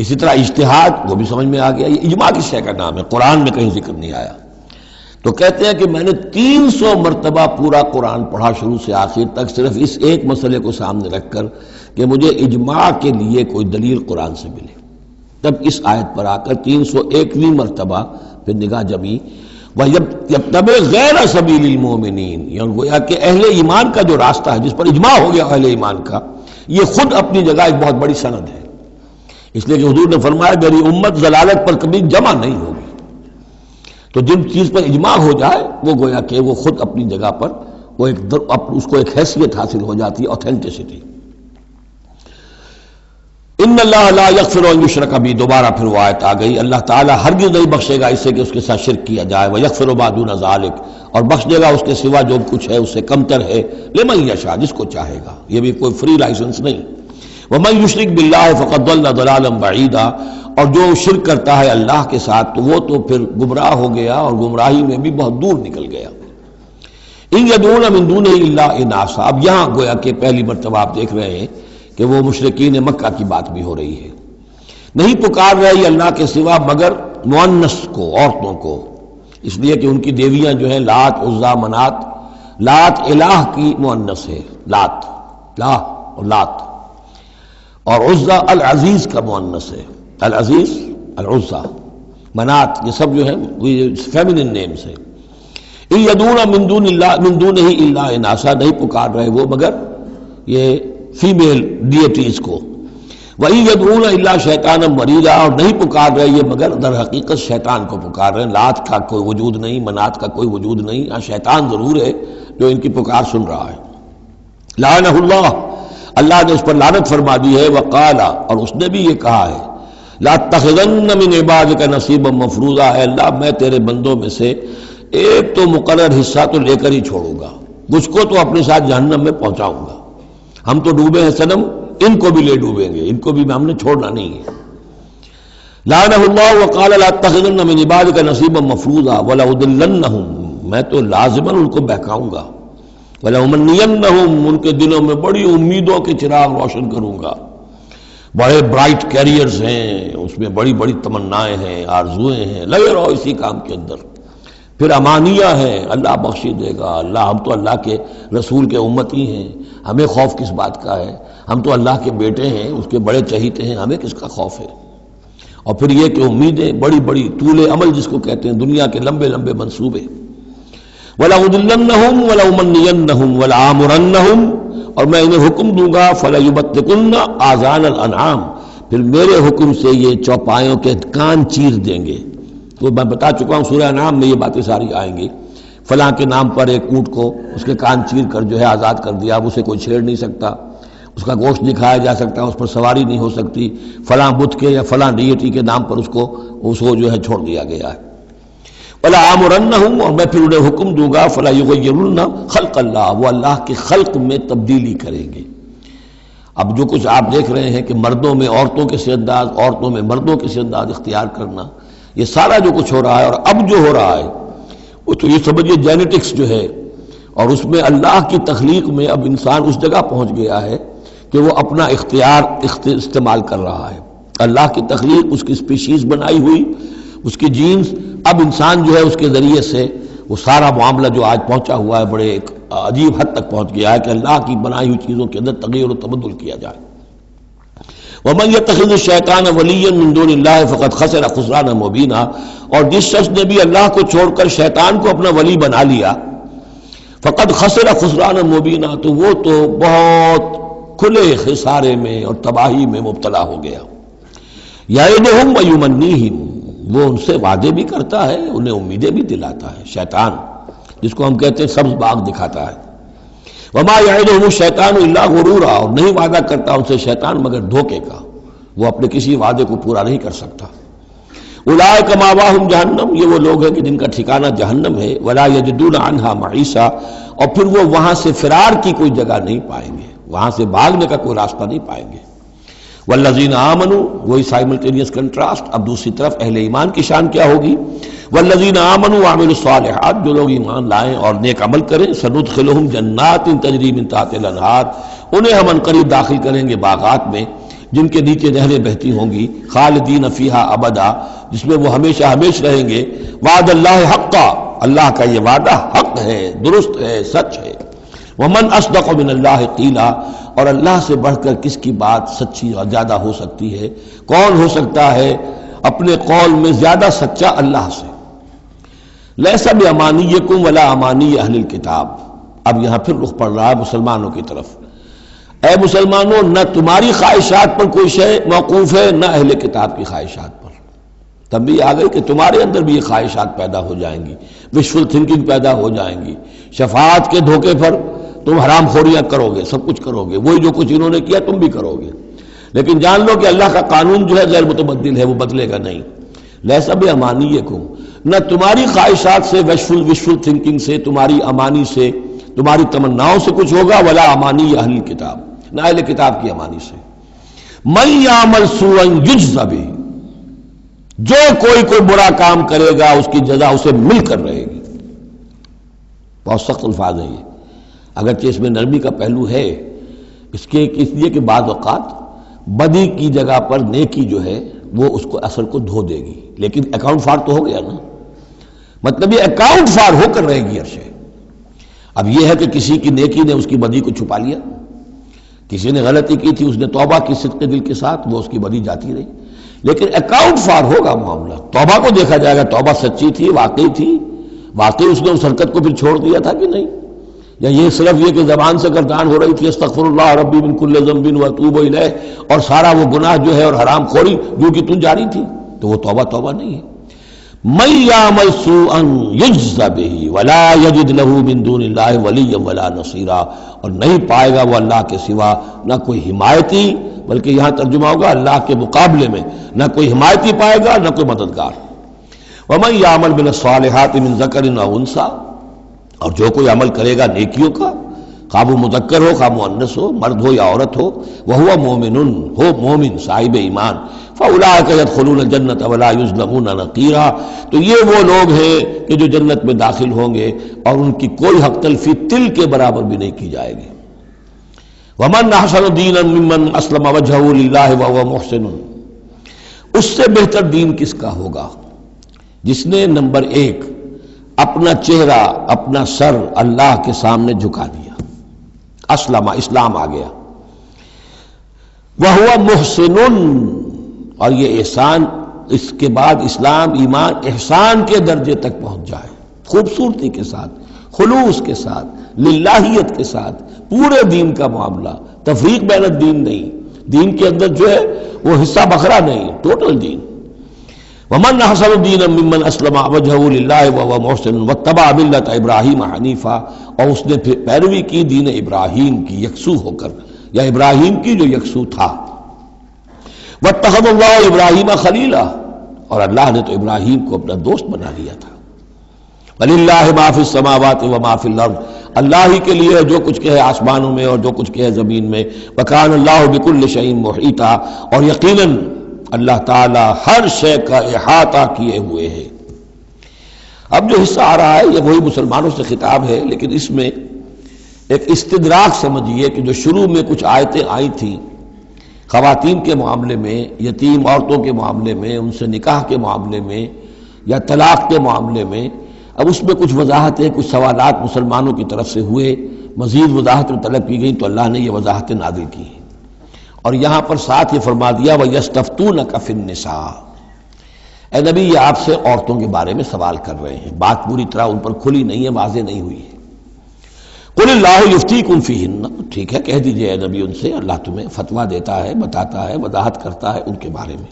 اسی طرح اجتہاد وہ بھی سمجھ میں آ گیا، یہ اجماع کس شے کا نام ہے، قرآن میں کہیں ذکر نہیں آیا۔ تو کہتے ہیں کہ میں نے 300 مرتبہ پورا قرآن پڑھا شروع سے آخر تک صرف اس ایک مسئلے کو سامنے رکھ کر کہ مجھے اجماع کے لیے کوئی دلیل قرآن سے ملے، تب اس آیت پر آ کر 301ویں مرتبہ پھر نگاہ جمی، وَيَتَّبِعْ غَيْرَ سَبِيلِ الْمُؤْمِنِينَ، یعنی گویا کہ اہل ایمان کا جو راستہ ہے جس پر اجماع ہو گیا اہل ایمان کا، یہ خود اپنی جگہ ایک بہت بڑی سند ہے، اس لیے کہ حضور نے فرمایا میری امت ضلالت پر کبھی جمع نہیں ہوگی۔ تو جن چیز پر اجماع ہو جائے وہ گویا کہ وہ خود اپنی جگہ پر وہ اس کو ایک حیثیت حاصل ہو جاتی ہے، اوتھینٹسٹی۔ ان اللہ لا یغفر ان یشرک بہ، دوبارہ پھر وہ آیت آ گئی، اللہ تعالیٰ ہرگز نہیں بخشے گا اس سے کہ اس کے ساتھ شرک کیا جائے، ویغفر ما دون ذلک، اور بخش دے گا اس کے سوا جو کچھ ہے اس سے کمتر ہے، لمن یشاء، جس کو چاہے گا، یہ بھی کوئی فری لائسنس نہیں۔ ومن یشرک باللہ فقد ضل ضلالا بعیدا، اور جو شرک کرتا ہے اللہ کے ساتھ تو وہ تو پھر گمراہ ہو گیا اور گمراہی میں بھی بہت دور نکل گیا۔ ان یدعون من دونہ الا اناثا، اب یہاں گویا کہ پہلی مرتبہ آپ دیکھ رہے ہیں کہ وہ مشرکین مکہ کی بات بھی ہو رہی ہے۔ نہیں پکار رہے یہ اللہ کے سوا مگر مؤنث کو، عورتوں کو، اس لیے کہ ان کی دیویاں جو ہیں لات، عزا، منات، لات الہ کی مؤنث ہے، لات، لا اور لات، اور عزا العزیز کا مؤنث ہے، العزیز، العزا، منات، یہ سب جو ہے فیمنن نیمز ہیں۔ ان یدعون من دونہ الا اناثا، نہیں پکار رہے وہ مگر یہ فیمیل ڈیٹیز کو۔ وَإِن يَدْعُونَ إِلَّا شَيْطَانًا مَرِيدًا، اور نہیں پکار رہے یہ مگر در حقیقت شیطان کو پکار رہے ہیں۔ لات کا کوئی وجود نہیں، منات کا کوئی وجود نہیں، ہاں شیطان ضرور ہے جو ان کی پکار سن رہا ہے۔ لعنہ اللہ، اللہ نے اس پر لعنت فرما دی ہے۔ وقال، اور اس نے بھی یہ کہا ہے، لَأَتَّخِذَنَّ مِنْ عِبَادِكَ نَصِيبًا مَفْرُوضًا، اے اللہ میں تیرے بندوں میں سے ایک تو مقرر حصہ تو لے کر ہی چھوڑوں گا، کچھ کو تو اپنے ساتھ جہنم میں پہنچاؤں گا۔ ہم تو ڈوبے ہیں صنم، ان کو بھی لے ڈوبیں گے، ان کو بھی ہم نے چھوڑنا نہیں ہے۔ لعنہ اللہ وقال لاتخذن من عبادک نصیبا مفروضا ولأضلنہم، میں تو لازماً ان کو بہکاؤں گا، ولأمنینہم، ان کے دلوں میں بڑی امیدوں کے چراغ روشن کروں گا، بڑے برائٹ کیریئرز ہیں، اس میں بڑی بڑی تمنائیں ہیں، آرزویں ہیں، لگے رہو اسی کام کے اندر۔ پھر امانیہ ہیں، اللہ بخشی دے گا، اللہ، ہم تو اللہ کے رسول کے امتی ہیں، ہمیں خوف کس بات کا ہے، ہم تو اللہ کے بیٹے ہیں، اس کے بڑے چہیتے ہیں، ہمیں کس کا خوف ہے۔ اور پھر یہ کہ امیدیں بڑی بڑی، طول عمل جس کو کہتے ہیں، دنیا کے لمبے لمبے منصوبے۔ وَلَأُضِلَّنَّهُمْ وَلَأُمَنِّيَنَّهُمْ وَلَآمُرَنَّهُم، اور میں انہیں حکم دوں گا، فَلَيُبَتِّكُنَّ آذَانَ الْأَنْعَامِ، پھر میرے حکم سے یہ چوپایوں کے کان چیر دیں گے۔ تو میں بتا چکا ہوں سورہ انعام میں یہ باتیں ساری آئیں گی، فلاں کے نام پر ایک اونٹ کو اس کے کان چیر کر جو ہے آزاد کر دیا، اب اسے کوئی چھیڑ نہیں سکتا، اس کا گوشت نہیں کھایا جا سکتا، اس پر سواری نہیں ہو سکتی، فلاں بت کے یا فلاں ڈیٹی کے نام پر اس کو جو ہے چھوڑ دیا گیا ہے۔ وَلَآمُرَنَّهُمْ، اور میں پھر انہیں حکم دوں گا، فَلَا يُغَيِّرُنَّ خَلْقَ اللَّهِ، وہ اللہ کی خلق میں تبدیلی کریں گے۔ اب جو کچھ آپ دیکھ رہے ہیں کہ مردوں میں عورتوں کے سے انداز، عورتوں میں مردوں کے سے انداز اختیار کرنا، یہ سارا جو کچھ ہو رہا ہے اور اب جو ہو رہا ہے وہ تو یہ سمجھیے جینیٹکس جو ہے، اور اس میں اللہ کی تخلیق میں اب انسان اس جگہ پہنچ گیا ہے کہ وہ اپنا اختیار استعمال کر رہا ہے۔ اللہ کی تخلیق، اس کی اسپیشیز بنائی ہوئی، اس کی جینز، اب انسان جو ہے اس کے ذریعے سے وہ سارا معاملہ جو آج پہنچا ہوا ہے بڑے ایک عجیب حد تک پہنچ گیا ہے کہ اللہ کی بنائی ہوئی چیزوں کے اندر تغیر و تبدل کیا جائے۔ وَمَن يَتَّخِذِ الشَّيْطَانَ وَلِيًّا مِن دُونِ اللَّهِ فَقَدْ خَسِرَ خُسْرَانًا مُبِينًا، اور جس شخص نے بھی اللہ کو چھوڑ کر شیطان کو اپنا ولی بنا لیا، فَقَدْ خَسِرَ خُسْرَانًا مُبِينًا، تو وہ تو بہت کھلے خسارے میں اور تباہی میں مبتلا ہو گیا۔ یعدہم ویمنیہم، وہ ان سے وعدے بھی کرتا ہے، انہیں امیدیں بھی دلاتا ہے، شیطان جس کو ہم کہتے ہیں سبز باغ دکھاتا ہے۔ وما یعدہم الشیطان الا غرورا، اور نہیں وعدہ کرتا ان سے شیطان مگر دھوکے کا، وہ اپنے کسی وعدے کو پورا نہیں کر سکتا۔ اولئک مأواہم جہنم، یہ وہ لوگ ہیں کہ جن کا ٹھکانہ جہنم ہے۔ ولا یجدون عنہا محیصا، اور پھر وہ وہاں سے فرار کی کوئی جگہ نہیں پائیں گے، وہاں سے بھاگنے کا کوئی راستہ نہیں پائیں گے۔ والذین آمنوا، وہی سائملٹینیس کنٹراسٹ، اب دوسری طرف اہل ایمان کی شان کیا ہوگی؟ والذین آمنوا وعملوا الصالحات، جو لوگ ایمان لائیں اور نیک عمل کریں، سندخلہم جنات تجری من تحتہا الانہار، انہیں ہم عنقریب داخل کریں گے باغات میں جن کے نیچے نہریں بہتی ہوں گی، خالدین فیہا ابدا، جس میں وہ ہمیشہ ہمیش رہیں گے۔ وعد اللہ حقا، اللہ کا یہ وعدہ حق ہے، درست ہے، سچ ہے۔ ومن اصدق من اللہ قیلا، اور اللہ سے بڑھ کر کس کی بات سچی اور زیادہ ہو سکتی ہے؟ کون ہو سکتا ہے اپنے قول میں زیادہ سچا اللہ سے؟ لیس بامانیکم ولا امانی اہل الکتاب، اب یہاں پھر رخ پڑ رہا ہے مسلمانوں کی طرف۔ اے مسلمانوں، نہ تمہاری خواہشات پر کوئی شے موقوف ہے، نہ اہل کتاب کی خواہشات پر۔ تنبیہ آ گئی کہ تمہارے اندر بھی یہ خواہشات پیدا ہو جائیں گی، وشفل تھنکنگ پیدا ہو جائیں گی، شفاعت کے دھوکے پر تم حرام خوریاں کرو گے، سب کچھ کرو گے، وہی جو کچھ انہوں نے کیا تم بھی کرو گے۔ لیکن جان لو کہ اللہ کا قانون جو ہے غیر متبدل ہے، وہ بدلے گا نہیں۔ لیس بامانیکم، نہ تمہاری خواہشات سے، وشفل تھنکنگ سے، تمہاری امانی سے، تمہاری تمناؤں سے کچھ ہوگا، ولا امانی اہل کتاب، نہ اہل کتاب کی امانی سے۔ من یعمل سوءا یجز بہ، جو کوئی برا کام کرے گا اس کی جزا اسے مل کر رہے گی. بہت سخت الفاظ ہیں یہ، اگرچہ اس میں نرمی کا پہلو ہے، اس لیے کہ بعض اوقات بدی کی جگہ پر نیکی جو ہے وہ اس کو اثر کو دھو دے گی، لیکن اکاؤنٹ فار تو ہو گیا نا، مطلب یہ اکاؤنٹ فار ہو کر رہے گی عرشے. اب یہ ہے کہ کسی کی نیکی نے اس کی بدی کو چھپا لیا، کسی نے غلطی کی تھی، اس نے توبہ کی صدق دل کے ساتھ، وہ اس کی بدی جاتی رہی، لیکن اکاؤنٹ فار ہوگا معاملہ. توبہ کو دیکھا جائے گا، توبہ سچی تھی، واقعی تھی، واقعی اس نے اس حرکت کو پھر چھوڑ دیا تھا کہ نہیں، یا یہ صرف یہ کہ زبان سے گردان ہو رہی تھی استغفر اللہ ربی من کل ذنب واتوب الیہ، اور سارا وہ گناہ جو ہے اور حرام خوری جو کہ تم جاری تھی، تو وہ توبہ نہیں ہے. من یعمل سوءا یجز بہ ولا یجد له من دون اللہ ولیا ولا نصیرا، اور نہیں پائے گا وہ اللہ کے سوا نہ کوئی حمایتی، بلکہ یہاں ترجمہ ہوگا اللہ کے مقابلے میں نہ کوئی حمایتی پائے گا نہ کوئی مددگار. ومن یعمل من الصالحات من ذکر او انثی، اور جو کوئی عمل کرے گا نیکیوں کا، خواہ وہ مذکر ہو خواہ مؤنث ہو، مرد ہو یا عورت ہو، وہو مومن، ہو مومن صاحب ایمان، فاولئک یدخلون الجنۃ ولا یظلمون نقیرا، تو یہ وہ لوگ ہیں کہ جو جنت میں داخل ہوں گے اور ان کی کوئی حق تلفی تل کے برابر بھی نہیں کی جائے گی. ومن احسن دینا ممن اسلم وجہہ للہ وہو محسن، اس سے بہتر دین کس کا ہوگا جس نے نمبر 1 اپنا چہرہ اپنا سر اللہ کے سامنے جھکا دیا، اسلم، اسلام آ گیا، وہو محسن، اور یہ احسان، اس کے بعد اسلام ایمان احسان کے درجے تک پہنچ جائے، خوبصورتی کے ساتھ، خلوص کے ساتھ، للہیت کے ساتھ، پورے دین کا معاملہ، تفریق بین الدین نہیں، دین کے اندر جو ہے وہ حصہ بکھرا نہیں، ٹوٹل دین. ومن احسن دینا ممن اسلم وجہہ للہ وہو محسن واتبع ملت ابراہیم حنیفا، اور اس نے پھر پیروی کی دین ابراہیم کی یکسو ہو کر، یا ابراہیم کی جو یکسو تھا. واتخذ اللہ ابراہیم خلیلا، اور اللہ نے تو ابراہیم کو اپنا دوست بنا لیا تھا. وَلِلَّهِ مَا فِي السَّمَاوَاتِ وَمَا فِي الْأَرْضِ، اللہ ہی کے لیے جو کچھ کہ ہے آسمانوں میں اور جو کچھ کہ ہے زمین میں. وَكَانَ اللَّهُ بِكُلِّ شَيْءٍ مُحِيطًا، اور یقیناً اللہ تعالی ہر شے کا احاطہ کیے ہوئے ہے. اب جو حصہ آ رہا ہے یہ وہی مسلمانوں سے خطاب ہے، لیکن اس میں ایک استدراک سمجھیے کہ جو شروع میں کچھ آیتیں آئی تھیں خواتین کے معاملے میں، یتیم عورتوں کے معاملے میں، ان سے نکاح کے معاملے میں یا طلاق کے معاملے میں، اب اس میں کچھ وضاحتیں، کچھ سوالات مسلمانوں کی طرف سے ہوئے، مزید وضاحتیں طلب کی گئیں تو اللہ نے یہ وضاحتیں نازل کی ہیں. اور یہاں پر ساتھ یہ فرما دیا وَيَسْتَفْتُونَكَ فِي النِّسَاءِ، اے نبی یہ آپ سے عورتوں کے بارے میں سوال کر رہے ہیں، بات پوری طرح ان پر کھلی نہیں ہے، واضح نہیں ہوئی ہے. قُلِ اللَّهُ يُفْتِيكُمْ فِيهِنَّ، ٹھیک ہے کہہ دیجئے اے نبی ان سے، اللہ تمہیں فتویٰ دیتا ہے، بتاتا ہے، وضاحت کرتا ہے ان کے بارے میں.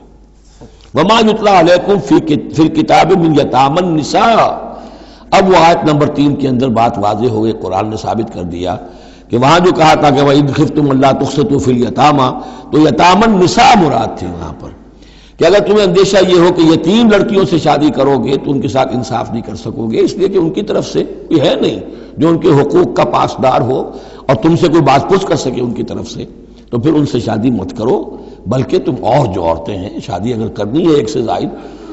وَمَا يُتْلَىٰ عَلَيْكُمْ فِي الْكِتَابِ مِنْ يَتَامَى النِّسَاءِ، اب وہ آیت نمبر 3 کے اندر بات واضح ہو گئی، قرآن نے ثابت کر دیا کہ وہاں جو کہا تھا کہ وَإِنْ خِفْتُمْ أَلَّا تُقْسِطُوا فِي الْيَتَامَى، تو یتامى النساء مراد تھی وہاں پر، کہ اگر تمہیں اندیشہ یہ ہو کہ یتیم لڑکیوں سے شادی کرو گے تو ان کے ساتھ انصاف نہیں کر سکو گے، اس لیے کہ ان کی طرف سے کوئی ہے نہیں جو ان کے حقوق کا پاسدار ہو اور تم سے کوئی بات پوچھ کر سکے ان کی طرف سے، تو پھر ان سے شادی مت کرو، بلکہ تم اور جو عورتیں ہیں شادی اگر کرنی ہے ایک سے زائد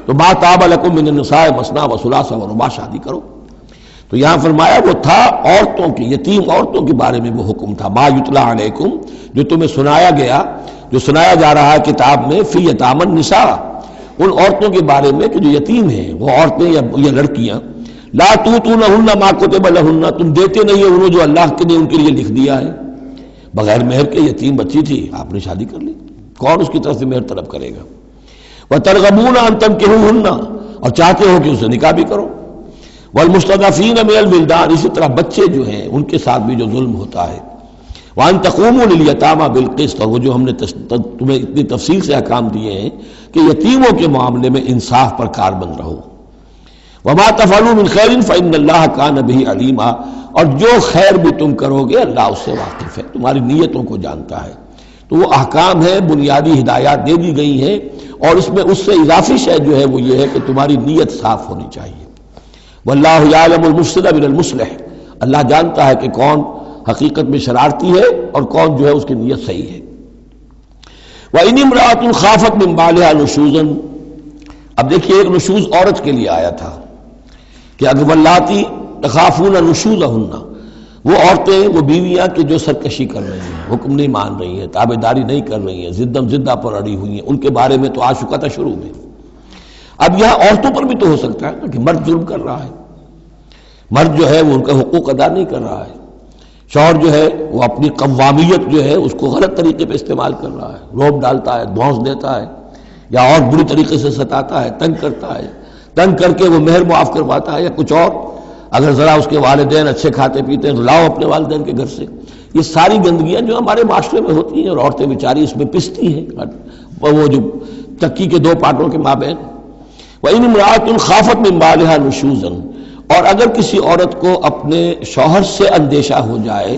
تو مَا طَابَ لَكُم مِّنَ النِّسَاءِ مَثْنَىٰ وَثُلَاثَ وَرُبَاعَ، شادی کرو. تو یہاں فرمایا وہ تھا عورتوں کی، یتیم عورتوں کے بارے میں وہ حکم تھا، ما یتلا علیکم، جو تمہیں سنایا گیا، جو سنایا جا رہا ہے کتاب میں، فی یتامى النساء، ان عورتوں کے بارے میں کہ جو یتیم ہیں، وہ عورتیں یا لڑکیاں، لا توتونہن ما کتب لہن، تم دیتے نہیں ہیں انہوں جو اللہ نے ان کے لیے لکھ دیا ہے. بغیر مہر کے یتیم بچی تھی، آپ نے شادی کر لی، کون اس کی طرف سے مہر طلب کرے گا. وترغبون ان تنکحوہن، اور چاہتے ہو کہ اسے نکاح بھی کرو. والمستضعفین من الولدان، اسی طرح بچے جو ہیں ان کے ساتھ بھی جو ظلم ہوتا ہے. وان تقوموا للیتامى بالقسط، اور وہ جو ہم نے تمہیں اتنی تفصیل سے احکام دیے ہیں کہ یتیموں کے معاملے میں انصاف پر کاربند رہو. وما تفعلوا من خیر فإن اللہ کان بہ علیما، اور جو خیر بھی تم کرو گے اللہ اس سے واقف ہے، تمہاری نیتوں کو جانتا ہے. تو وہ احکام ہے، بنیادی ہدایات دے دی گئی ہیں، اور اس میں اس سے اضافی شے جو ہے وہ یہ ہے کہ تمہاری نیت صاف ہونی چاہیے. واللہ یعلم المفسد من المصلح، اللہ جانتا ہے کہ کون حقیقت میں شرارتی ہے اور کون جو ہے اس کی نیت صحیح ہے. وَإِنِ امْرَأَةٌ خَافَتْ مِنْ بَعْلِهَا نُشُوزًا، اب دیکھیے ایک نشوز عورت کے لیے آیا تھا کہ اگر واللاتی تخافون نشوزہن، وہ عورتیں، وہ بیویاں کہ جو سرکشی کر رہی ہیں، حکم نہیں مان رہی ہیں، تابع داری نہیں کر رہی ہیں، زدم زدہ پر اڑی ہوئی ہیں، ان کے بارے میں تو آ چکا تھا شروع میں۔ اب یہاں عورتوں پر بھی تو ہو سکتا ہے کہ مرد ظلم کر رہا ہے، مرد جو ہے وہ ان کا حقوق ادا نہیں کر رہا ہے، شوہر جو ہے وہ اپنی قوامیت جو ہے اس کو غلط طریقے پہ استعمال کر رہا ہے، روب ڈالتا ہے، دھونس دیتا ہے، یا اور بری طریقے سے ستاتا ہے، تنگ کرتا ہے، تنگ کر کے وہ مہر معاف کرواتا ہے، یا کچھ اور، اگر ذرا اس کے والدین اچھے کھاتے پیتے ہیں تو لاؤ اپنے والدین کے گھر سے۔ یہ ساری گندگیاں جو ہمارے معاشرے میں ہوتی ہیں اور عورتیں بیچاری اس میں پستی ہیں، وہ جو چکی کے دو پارٹوں کے مابین۔ وَإِنِ امْرَأَةٌ خَافَتْ مِنْ بَعْلِهَا نُشُوزًا، اور اگر کسی عورت کو اپنے شوہر سے اندیشہ ہو جائے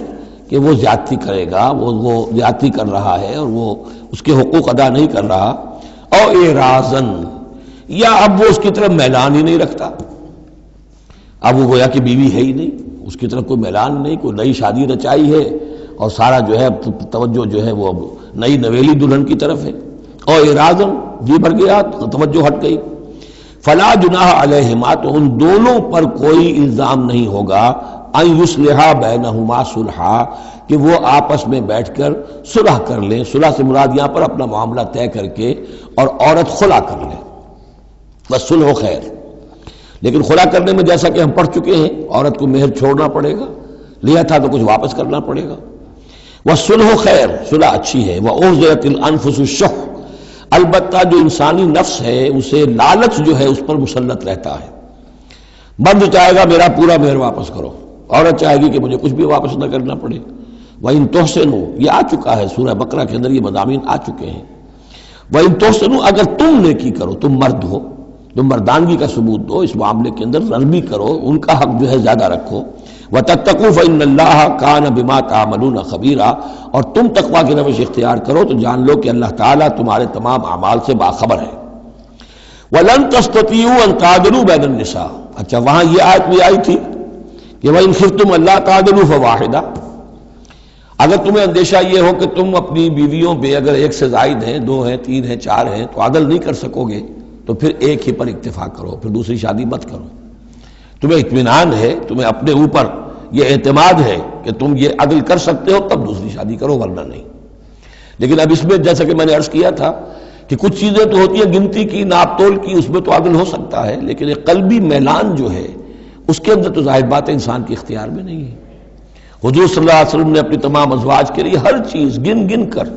کہ وہ زیادتی کرے گا، وہ زیادتی کر رہا ہے اور وہ اس کے حقوق ادا نہیں کر رہا، او اعراضاً، یا اب وہ اس کی طرف میلان ہی نہیں رکھتا، اب وہ گویا کہ بیوی ہے ہی نہیں، اس کی طرف کوئی میلان نہیں، کوئی نئی شادی رچائی ہے اور سارا جو ہے توجہ جو ہے وہ اب نئی نویلی دلہن کی طرف ہے، او اعراضاً، جی بھر گیا، توجہ ہٹ گئی، فلا جناح علیہما، تو ان دونوں پر کوئی الزام نہیں ہوگا، ان یصلحا بینہما صلحا، کہ وہ آپس میں بیٹھ کر صلح کر لیں۔ صلح سے مراد یہاں پر اپنا معاملہ طے کر کے اور عورت خلا کر لے، بس صلح خیر۔ لیکن خلا کرنے میں جیسا کہ ہم پڑھ چکے ہیں، عورت کو مہر چھوڑنا پڑے گا، لیا تھا تو کچھ واپس کرنا پڑے گا۔ والصلح خیر، صلح اچھی ہے۔ وأحضرت الانفس الشح، البتہ جو انسانی نفس ہے اسے لالچ جو ہے اس پر مسلط رہتا ہے، مرد چاہے گا میرا پورا مہر واپس کرو، عورت چاہے گی کہ مجھے کچھ بھی واپس نہ کرنا پڑے۔ وَإِن تُحْسِنُوا، یہ آ چکا ہے سورہ بقرہ کے اندر، یہ مضامین آ چکے ہیں۔ وَإِن تُحْسِنُوا، اگر تم نیکی کرو، تم مرد ہو، تم مردانگی کا ثبوت دو، اس معاملے کے اندر نرمی کرو، ان کا حق جو ہے زیادہ رکھو۔ وَتَتَّقُوا فَإِنَّ اللَّهَ كَانَ بِمَا تَعْمَلُونَ خَبِيرًا، اور تم تقویٰ کی روش اختیار کرو تو جان لو کہ اللہ تعالیٰ تمہارے تمام اعمال سے باخبر ہے۔ وَلَن تَسْتَطِيعُوا أَن تَعْدِلُوا بَيْنَ النِّسَاءِ، اچھا وہاں یہ آیت بھی آئی تھی کہ وَإِنْ خِفْتُمْ أَلَّا تَعْدِلُوا فَوَاحِدَةً، اگر تمہیں اندیشہ یہ ہو کہ تم اپنی بیویوں پہ اگر ایک سے زائد ہیں، دو ہیں، تین ہیں، چار ہیں، تو عدل نہیں کر سکو گے، تو پھر ایک ہی پر اکتفا کرو، پھر دوسری شادی مت کرو۔ تمہیں اطمینان ہے، تمہیں اپنے اوپر یہ اعتماد ہے کہ تم یہ عدل کر سکتے ہو، تب دوسری شادی کرو، ورنہ نہیں۔ لیکن اب اس میں جیسا کہ میں نے عرض کیا تھا کہ کچھ چیزیں تو ہوتی ہیں گنتی کی، ناپ تول کی، اس میں تو عدل ہو سکتا ہے، لیکن ایک قلبی میلان جو ہے اس کے اندر تو ظاہر بات ہے انسان کے اختیار میں نہیں ہے۔ حضور صلی اللہ علیہ وسلم نے اپنی تمام ازواج کے لیے ہر چیز گن گن کر،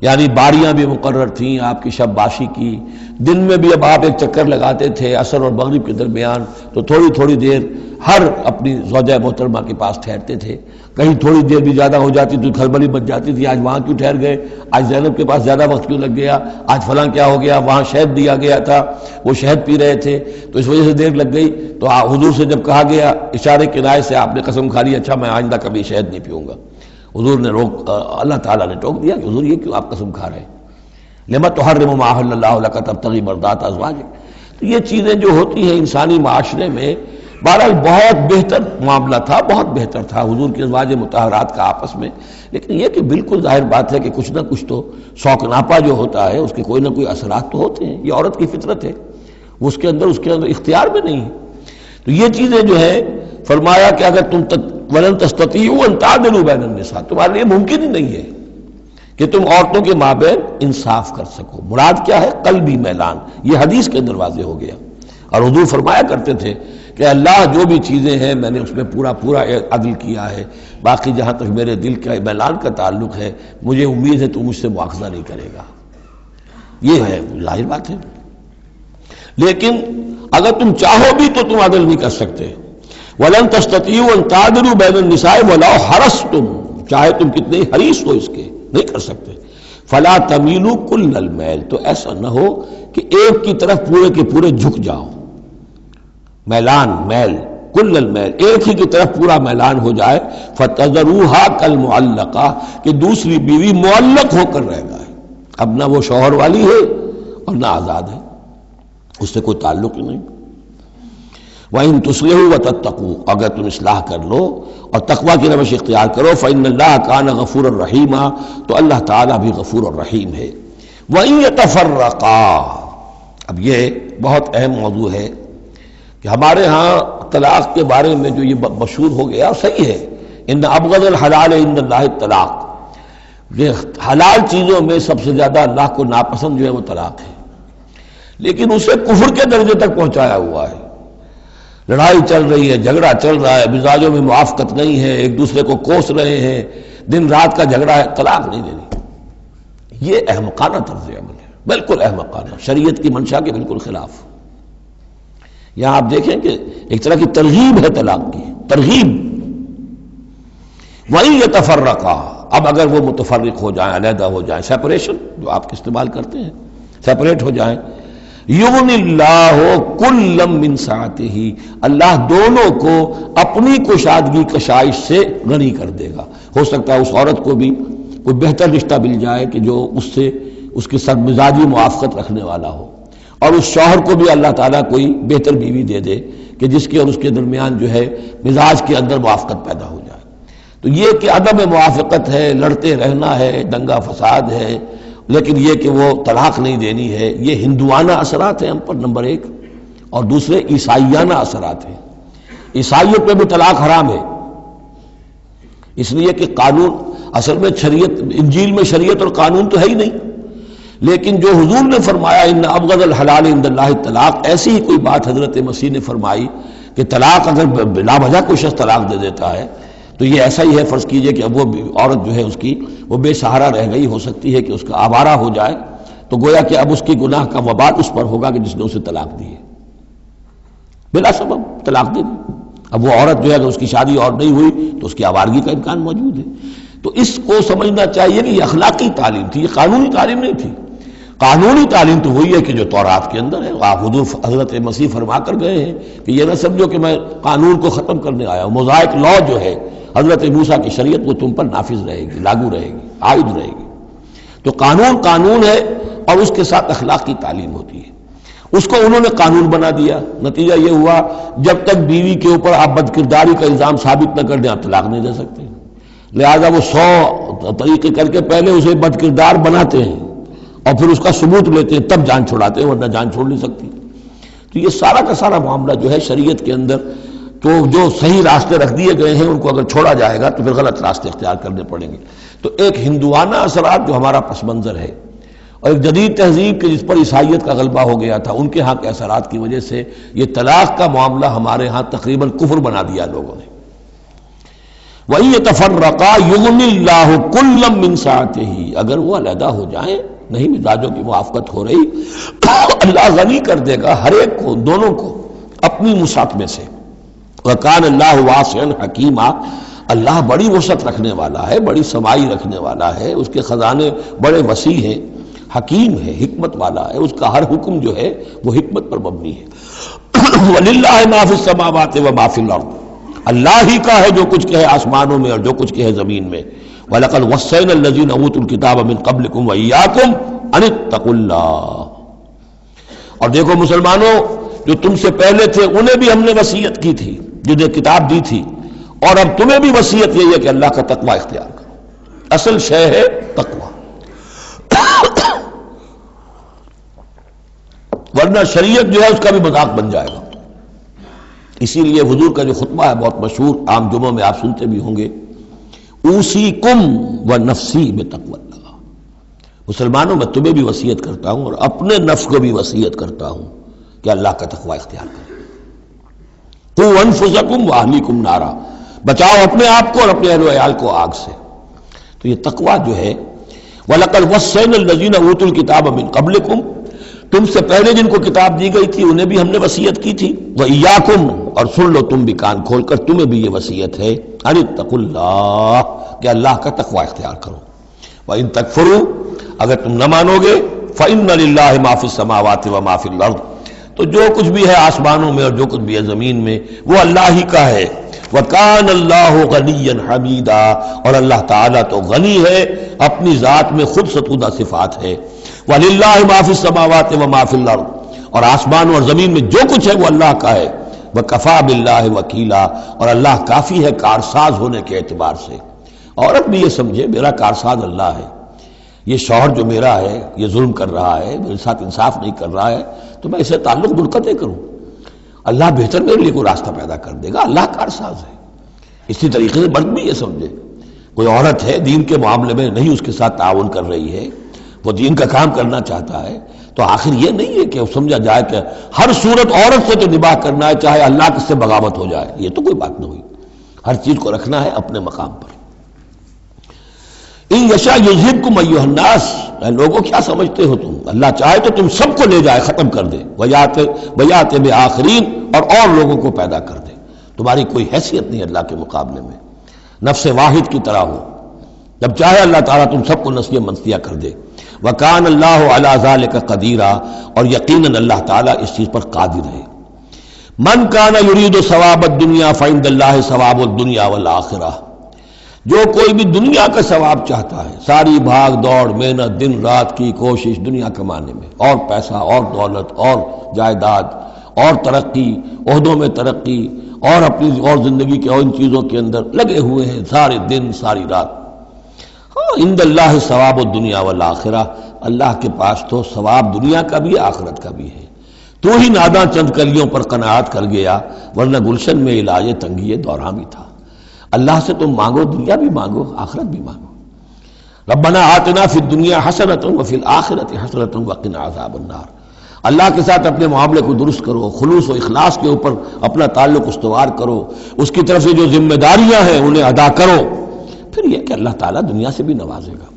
یعنی باریاں بھی مقرر تھیں آپ کی شب باشی کی، دن میں بھی اب آپ ایک چکر لگاتے تھے عصر اور مغرب کے درمیان، تو تھوڑی تھوڑی دیر ہر اپنی زوجہ محترمہ کے پاس ٹھہرتے تھے، کہیں تھوڑی دیر بھی زیادہ ہو جاتی تو کھلبلی مچ جاتی تھی، آج وہاں کیوں ٹھہر گئے، آج زینب کے پاس زیادہ وقت کیوں لگ گیا، آج فلاں کیا ہو گیا، وہاں شہد دیا گیا تھا، وہ شہد پی رہے تھے تو اس وجہ سے دیر لگ گئی۔ تو حضور سے جب کہا گیا اشارے کنائے سے، آپ نے قسم کھا لی اچھا میں آئندہ کبھی شہد نہیں پیوں گا، حضور نے اللہ تعالیٰ نے ٹوک دیا کہ حضور یہ کیوں آپ قسم کھا رہے ہیں، لما تحرم ما احل اللہ لک تبتغی مرضات ازواجک۔ تو یہ چیزیں جو ہوتی ہیں انسانی معاشرے میں، بہرحال بہت بہتر معاملہ تھا، بہت بہتر تھا حضور کی ازواج مطہرات کا آپس میں، لیکن یہ کہ بالکل ظاہر بات ہے کہ کچھ نہ کچھ تو شوق ناپا جو ہوتا ہے اس کے کوئی نہ کوئی اثرات تو ہوتے ہیں، یہ عورت کی فطرت ہے، وہ اس کے اندر اختیار میں نہیں ہے۔ تو یہ چیزیں جو ہے فرمایا کہ اگر تم وَلَن تَسْتَطِيعُوا أَن تَعْدِلُوا بَيْنَ النِّسَاءِ، تمہارے لیے ممکن ہی نہیں ہے کہ تم عورتوں کے مابین انصاف کر سکو۔ مراد کیا ہے؟ قلبی میلان، یہ حدیث کے اندر واضح ہو گیا۔ اور حضور فرمایا کرتے تھے کہ اللہ جو بھی چیزیں ہیں میں نے اس میں پورا عدل کیا ہے، باقی جہاں تک میرے دل کا میلان کا تعلق ہے مجھے امید ہے تو مجھ سے مواخذہ نہیں کرے گا، یہ ہے ظاہر بات ہے۔ لیکن اگر تم چاہو بھی تو تم عدل نہیں کر سکتے۔ وَلَن تَسْتَطِيعُوا أَن تَعْدِلُوا بَيْنَ النِّسَاءِ وَلَوْ حَرَصْتُمْ، چاہے تم کتنے حریص ہو اس کے، نہیں کر سکتے۔ فَلَا تَمِيلُوا كُلَّ الْمَيْلِ، تو ایسا نہ ہو کہ ایک کی طرف پورے کے پورے جھک جاؤ، میلان، میل، کل المیل، ایک ہی کی طرف پورا میلان ہو جائے، فَتَذَرُوهَا كَالْمُعَلَّقَةِ، کہ دوسری بیوی معلق ہو کر رہ گئے، اب نہ وہ شوہر والی ہے اور نہ آزاد ہے، اس سے کوئی تعلق ہی نہیں۔ وَإِن تُصْلِحُوا وَتَتَّقُوا، اگر تم اصلاح کر لو اور تقویٰ کی روش اختیار کرو، فَإِنَّ اللَّهَ كَانَ غَفُورًا رَحِيمًا، تو اللہ تعالیٰ بھی غفور الرحیم ہے۔ وَإِن يَتَفَرَّقَا، اب یہ بہت اہم موضوع ہے کہ ہمارے ہاں طلاق کے بارے میں جو یہ مشہور ہو گیا صحیح ہے، ان ابغض الحلال عند اللہ الطلاق، یہ حلال چیزوں میں سب سے زیادہ اللہ کو ناپسند جو ہے وہ طلاق ہے، لیکن اسے کفر کے درجے تک پہنچایا ہوا ہے۔ لڑائی چل رہی ہے، جھگڑا چل رہا ہے، مزاجوں میں موافقت نہیں ہے، ایک دوسرے کو کوس رہے ہیں، دن رات کا جھگڑا ہے، طلاق نہیں دینی۔ یہ احمقانہ طرز عمل ہے، بالکل احمقانہ، شریعت کی منشا کے بالکل خلاف۔ یہاں آپ دیکھیں کہ ایک طرح کی ترغیب ہے طلاق کی، ترغیب۔ وَإِن يَتَفَرَّقَا، اب اگر وہ متفرق ہو جائیں، علیحدہ ہو جائیں، سیپریشن جو آپ استعمال کرتے ہیں، سیپریٹ ہو جائیں، یغن اللہ کلا من سعتہ، اللہ دونوں کو اپنی کشادگی کشائش سے غنی کر دے گا۔ ہو سکتا ہے اس عورت کو بھی کوئی بہتر رشتہ مل جائے کہ جو اس سے اس کے ساتھ مزاجی موافقت رکھنے والا ہو، اور اس شوہر کو بھی اللہ تعالیٰ کوئی بہتر بیوی دے دے کہ جس کے اور اس کے درمیان جو ہے مزاج کے اندر موافقت پیدا ہو جائے۔ تو یہ کہ عدم موافقت ہے، لڑتے رہنا ہے، دنگا فساد ہے، لیکن یہ کہ وہ طلاق نہیں دینی ہے، یہ ہندوانہ اثرات ہیں ہم پر نمبر ایک، اور دوسرے عیسائیانہ اثرات ہیں۔ عیسائیت میں بھی طلاق حرام ہے، اس لیے کہ قانون اصل میں شریعت، انجیل میں شریعت اور قانون تو ہے ہی نہیں، لیکن جو حضور نے فرمایا ان ابغض الحلال عند اللہ الطلاق، ایسی ہی کوئی بات حضرت مسیح نے فرمائی کہ طلاق اگر بلا وجہ کوئی شخص طلاق دے دیتا ہے تو یہ ایسا ہی ہے، فرض کیجئے کہ اب وہ عورت جو ہے اس کی وہ بے سہارا رہ گئی، ہو سکتی ہے کہ اس کا آوارہ ہو جائے، تو گویا کہ اب اس کی گناہ کا وبال اس پر ہوگا کہ جس نے اسے طلاق دی ہے، بلا سبب طلاق دے دی۔ اب وہ عورت جو ہے اگر اس کی شادی اور نہیں ہوئی تو اس کی آوارگی کا امکان موجود ہے۔ تو اس کو سمجھنا چاہیے کہ یہ اخلاقی تعلیم تھی، یہ قانونی تعلیم نہیں تھی۔ قانونی تعلیم تو وہی ہے کہ جو تورات کے اندر ہے، حضور حضرت مسیح فرما کر گئے ہیں کہ یہ نہ سمجھو کہ میں قانون کو ختم کرنے آیا ہوں، موزائک لا جو ہے حضرت موسیٰ کی شریعت وہ تم پر نافذ رہے گی، لاگو رہے گی، عائد رہے گی۔ تو قانون قانون ہے، اور اس کے ساتھ اخلاق کی تعلیم ہوتی ہے۔ اس کو انہوں نے قانون بنا دیا، نتیجہ یہ ہوا جب تک بیوی کے اوپر آپ بد کرداری کا الزام ثابت نہ کر دیں آپ طلاق نہیں دے سکتے، لہذا وہ 100 طریقے کر کے پہلے اسے بد کردار بناتے ہیں اور پھر اس کا ثبوت لیتے ہیں، تب جان چھڑاتے ہیں، ورنہ جان چھوڑ نہیں سکتی۔ تو یہ سارا کا سارا معاملہ جو ہے شریعت کے اندر تو جو صحیح راستے رکھ دیے گئے ہیں ان کو اگر چھوڑا جائے گا تو پھر غلط راستے اختیار کرنے پڑیں گے۔ تو ایک ہندوانہ اثرات جو ہمارا پس منظر ہے، اور ایک جدید تہذیب کے جس پر عیسائیت کا غلبہ ہو گیا تھا، ان کے ہاں کے اثرات کی وجہ سے یہ طلاق کا معاملہ ہمارے ہاں تقریباً کفر بنا دیا لوگوں نے۔ وَإِن يَتَفَرَّقَا يُغْنِ اللَّهُ كُلًّا مِّن سَعَتِهِ، اگر وہ علیحدہ ہو جائیں، نہیں مزاجوں کی موافقت ہو رہی، اللہ غنی کر دے گا ہر ایک کو، دونوں کو اپنی وسعت میں سے۔ وَكَانَ اللَّهُ وَاسِعًا حَكِيمًا، اللہ بڑی وسعت رکھنے والا ہے، بڑی سمائی رکھنے والا ہے، اس کے خزانے بڑے وسیع ہیں، حکیم ہے، حکمت والا ہے، اس کا ہر حکم جو ہے وہ حکمت پر مبنی ہے۔ وَلِلَّهِ مَا فِي السَّمَاوَاتِ وَمَا فِي الْأَرْضِ، اللہ ہی کا ہے جو کچھ کہ ہے آسمانوں میں اور جو کچھ کہ ہے زمین میں۔ وَلَقَدْ وَصَّيْنَا الَّذِينَ أُوتُوا الْكِتَابَ مِنْ قَبْلِكُمْ وَإِيَّاكُمْ أَنِ اتَّقُوا اللَّهَ، اور دیکھو مسلمانوں جو تم سے پہلے تھے انہیں بھی ہم نے وصیت کی تھی، جنہیں کتاب دی تھی، اور اب تمہیں بھی وصیت یہی ہے کہ اللہ کا تقوی اختیار کرو۔ اصل شے ہے تقوی، ورنہ شریعت جو ہے اس کا بھی مذاق بن جائے گا۔ اسی لیے حضور کا جو خطبہ ہے بہت مشہور، عام جمعوں میں آپ سنتے بھی ہوں گے، اوصیکم ونفسی بتقوی اللہ، مسلمانوں میں تمہیں بھی وصیت کرتا ہوں اور اپنے نفس کو بھی وصیت کرتا ہوں کہ اللہ کا تقوی اختیار کریں۔ قوا انفسکم واہلیکم نارا، بچاؤ اپنے آپ کو اور اپنے اہل و عیال کو آگ سے۔ تو یہ تقوی جو ہے، وَلَقَدْ وَصَّيْنَا الَّذِينَ أُوتُوا الْكِتَابَ مِنْ قَبْلِكُمْ، تم سے پہلے جن کو کتاب دی گئی تھی انہیں بھی ہم نے وصیت کی تھی، وَإِيَّاكُمْ، اور سن لو تم بھی کان کھول کر، تمہیں بھی یہ وصیت ہے، أَنِ اتَّقُوا اللَّهَ، کہ اللہ کا تقوی اختیار کرو۔ وَإِن تَكْفُرُوا، اگر تم نہ مانو گے، فَإِنَّ لِلَّهِ مَا فِي السَّمَاوَاتِ وَمَا فِي الْأَرْضِ، تو جو کچھ بھی ہے آسمانوں میں اور جو کچھ بھی ہے زمین میں وہ اللہ ہی کا ہے۔ وَكَانَ اللَّهُ غَنِيًّا حَمِيدًا، اور اللہ تعالیٰ تو غنی ہے، اپنی ذات میں خود ستودہ صفات ہے۔ وَلِلَّهِ مَا فِي السَّمَاوَاتِ وَمَا فِي الْأَرْضِ، اور آسمانوں اور زمین میں جو کچھ ہے وہ اللہ کا ہے۔ وَكَفَى بِاللَّهِ وَكِيلًا، اور اللہ کافی ہے کارساز ہونے کے اعتبار سے۔ عورت بھی یہ سمجھے میرا کارساز اللہ ہے، یہ شوہر جو میرا ہے یہ ظلم کر رہا ہے، میرے ساتھ انصاف نہیں کر رہا ہے، تو میں اسے تعلق منقطع کروں، اللہ بہتر میرے لیے کوئی راستہ پیدا کر دے گا، اللہ کارساز ہے۔ اسی طریقے سے مرد بھی یہ سمجھے، کوئی عورت ہے دین کے معاملے میں نہیں اس کے ساتھ تعاون کر رہی ہے، وہ دین کا کام کرنا چاہتا ہے، تو آخر یہ نہیں ہے کہ سمجھا جائے کہ ہر صورت عورت سے تو نباہ کرنا ہے چاہے اللہ کس سے بغاوت ہو جائے، یہ تو کوئی بات نہ ہوئی، ہر چیز کو رکھنا ہے اپنے مقام پر۔ ان یشاء یذہبکم ایھا الناس، اے لوگوں کیا سمجھتے ہو تم، اللہ چاہے تو تم سب کو لے جائے، ختم کر دے، ویات بآخرین، اور لوگوں کو پیدا کر دے، تمہاری کوئی حیثیت نہیں اللہ کے مقابلے میں، نفس واحد کی طرح ہو، جب چاہے اللہ تعالیٰ تم سب کو نسیہ منسیہ کر دے۔ وَكَانَ اللَّهُ عَلَى ذَلِكَ قَدِيرًا، اور یقیناً اللہ تعالیٰ اس چیز پر قادر ہے۔ مَنْ كَانَ يُرِيدُ ثَوَابَ الدُّنْيَا فَعِندَ اللَّهِ ثَوَابُ الدُّنْيَا وَالْآخِرَةِ، جو کوئی بھی دنیا کا ثواب چاہتا ہے، ساری بھاگ دوڑ محنت دن رات کی کوشش دنیا کمانے میں، اور پیسہ اور دولت اور جائیداد اور ترقی، عہدوں میں ترقی، اور اپنی اور زندگی کے اور ان چیزوں کے اندر لگے ہوئے ہیں سارے دن ساری رات، ہاں عند اللہ ثواب الدنیا والآخرہ، اللہ کے پاس تو ثواب دنیا کا بھی آخرت کا بھی ہے۔ تو ہی ناداں چند کلیوں پر قناعت کر گیا، ورنہ گلشن میں علاج تنگی دوران بھی تھا۔ اللہ سے تم مانگو، دنیا بھی مانگو آخرت بھی مانگو۔ ربنا آتنا فی الدنیا حسنۃ وفی الآخرۃ حسنۃ وقنا عذاب النار، اللہ کے ساتھ اپنے معاملے کو درست کرو، خلوص و اخلاص کے اوپر اپنا تعلق استوار کرو، اس کی طرف سے جو ذمہ داریاں ہیں انہیں ادا کرو، پھر یہ کہ اللہ تعالیٰ دنیا سے بھی نوازے گا۔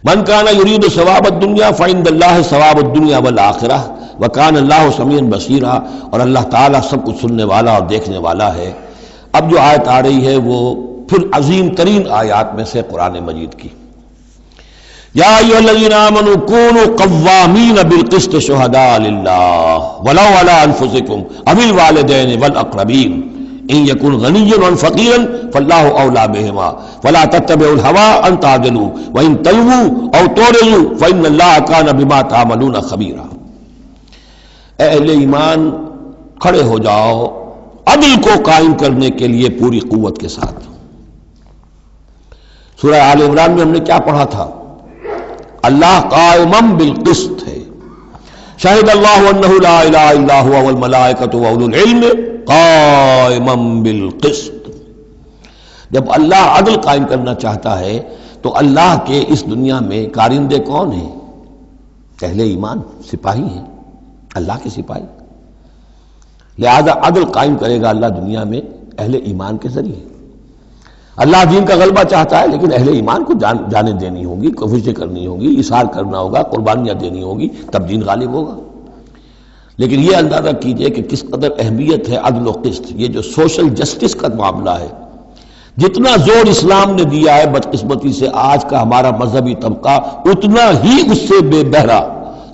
من کان یرید ثواب الدنیا فعند اللہ ثواب الدنیا والآخرہ وکان اللہ سمیعا بصیرا، اور اللہ تعالیٰ سب کچھ سننے والا اور دیکھنے والا ہے۔ اب جو آیت آ رہی ہے وہ پھر عظیم ترین آیات میں سے قرآن مجید کی، یا ایھا الذین آمنوا کونوا قوامین بالقسط شہداء للہ ولو علی انفسکم او الوالدین والاقربین ان یکن غنیا و فقیرا فاللہ اولی بہما فلا تتبعوا الہوی ان تعدلوا وان تلووا او تعرضوا فان اللہ کان بما تعملون خبیرا۔ اے اہل ایمان کھڑے ہو جاؤ عدل کو قائم کرنے کے لیے پوری قوت کے ساتھ۔ سورہ آل عمران میں ہم نے کیا پڑھا تھا؟ اللہ قائمم بالقسط ہے، شہد اللہ انہ لا الہ الا هو والملائکۃ واولو العلم قائمم بالقسط۔ جب اللہ عدل قائم کرنا چاہتا ہے تو اللہ کے اس دنیا میں کارندے کون ہیں؟ اہل ایمان، سپاہی ہیں، اللہ کے سپاہی، لہذا عدل قائم کرے گا اللہ دنیا میں اہل ایمان کے ذریعے۔ اللہ دین کا غلبہ چاہتا ہے لیکن اہل ایمان کو جانیں دینی ہوگی، کوششیں کرنی ہوگی، اصرار کرنا ہوگا، قربانیاں دینی ہوگی، تب دین غالب ہوگا۔ لیکن یہ اندازہ کیجئے کہ کس قدر اہمیت ہے عدل و قسط، یہ جو سوشل جسٹس کا معاملہ ہے، جتنا زور اسلام نے دیا ہے بدقسمتی سے آج کا ہمارا مذہبی طبقہ اتنا ہی اس سے بے بہرا،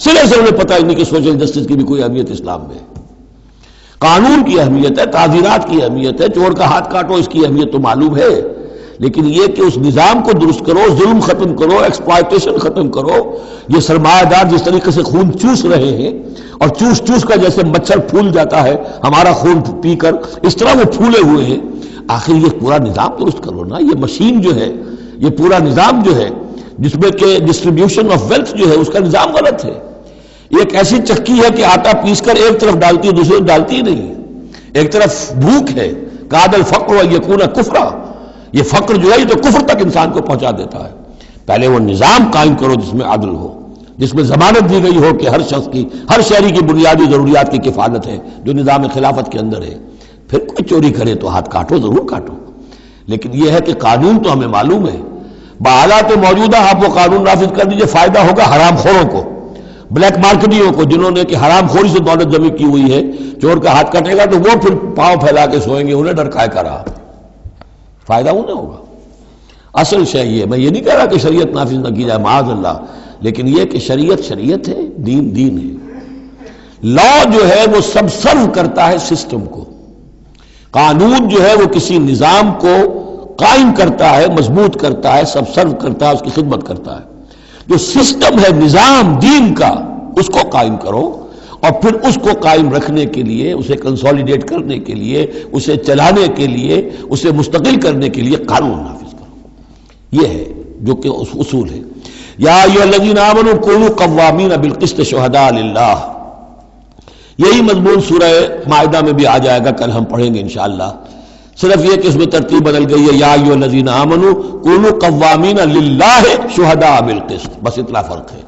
سرے سے انہیں پتہ ہی نہیں کہ سوشل جسٹس کی بھی کوئی اہمیت اسلام میں ہے۔ قانون کی اہمیت ہے، تعزیرات کی اہمیت ہے، چور کا ہاتھ کاٹو اس کی اہمیت تو معلوم ہے، لیکن یہ کہ اس نظام کو درست کرو، ظلم ختم کرو، ایکسپلائٹیشن ختم کرو، یہ سرمایہ دار جس طریقے سے خون چوس رہے ہیں اور چوس چوس کر جیسے مچھر پھول جاتا ہے ہمارا خون پی کر، اس طرح وہ پھولے ہوئے ہیں، آخر یہ پورا نظام درست کرو نا۔ یہ مشین جو ہے، یہ پورا نظام جو ہے جس میں کہ ڈسٹریبیوشن آف ویلتھ جو ہے اس کا نظام غلط ہے۔ یہ ایک ایسی چکی ہے کہ آٹا پیس کر ایک طرف ڈالتی ہے دوسری طرف ڈالتی ہی نہیں ہے، ایک طرف بھوک ہے، کاد الفقر یکون کفرا، یہ فقر جو ہے یہ تو کفر تک انسان کو پہنچا دیتا ہے۔ پہلے وہ نظام قائم کرو جس میں عدل ہو، جس میں ضمانت دی گئی ہو کہ ہر شخص کی، ہر شہری کی بنیادی ضروریات کی کفالت ہے، جو نظام خلافت کے اندر ہے۔ پھر کوئی چوری کرے تو ہاتھ کاٹو، ضرور کاٹو، لیکن یہ ہے کہ قانون تو ہمیں معلوم ہے، بحالات موجودہ آپ وہ قانون نافذ کر دیجئے، فائدہ ہوگا حرام خوروں کو، بلیک مارکیٹیوں کو، جنہوں نے کہ حرام خوری سے دولت جمع کی ہوئی ہے۔ چور کا ہاتھ کٹے گا تو وہ پھر پاؤں پھیلا کے سوئیں گے، انہیں ڈر کائے کرا، فائدہ انہیں ہوگا۔ اصل شے یہ، میں یہ نہیں کہہ رہا کہ شریعت نافذ نہ کی جائے معاذ اللہ، لیکن یہ کہ شریعت شریعت ہے، دین دین ہے۔ لا جو ہے وہ سب سرو کرتا ہے سسٹم کو، قانون جو ہے وہ کسی نظام کو قائم کرتا ہے، مضبوط کرتا ہے، سب سرو کرتا ہے، اس کی خدمت کرتا ہے۔ جو سسٹم ہے نظام دین کا، اس کو قائم کرو، اور پھر اس کو قائم رکھنے کے لیے، اسے کنسولیڈیٹ کرنے کے لیے، اسے چلانے کے لیے، اسے مستقل کرنے کے لیے قانون نافذ کرو۔ یہ ہے جو کہ اصول ہے. یا ایھا الذین آمنوا کونوا قوامین بالقسط شہداء للہ. یہی مضمون سورہ مائدہ میں بھی آ جائے گا، کل ہم پڑھیں گے انشاءاللہ. صرف یہ کہ اس میں ترتیب بدل گئی ہے، یا ایھا الذین آمنوا کونوا قوامین للہ شہداء بالقسط، بس اتنا فرق ہے.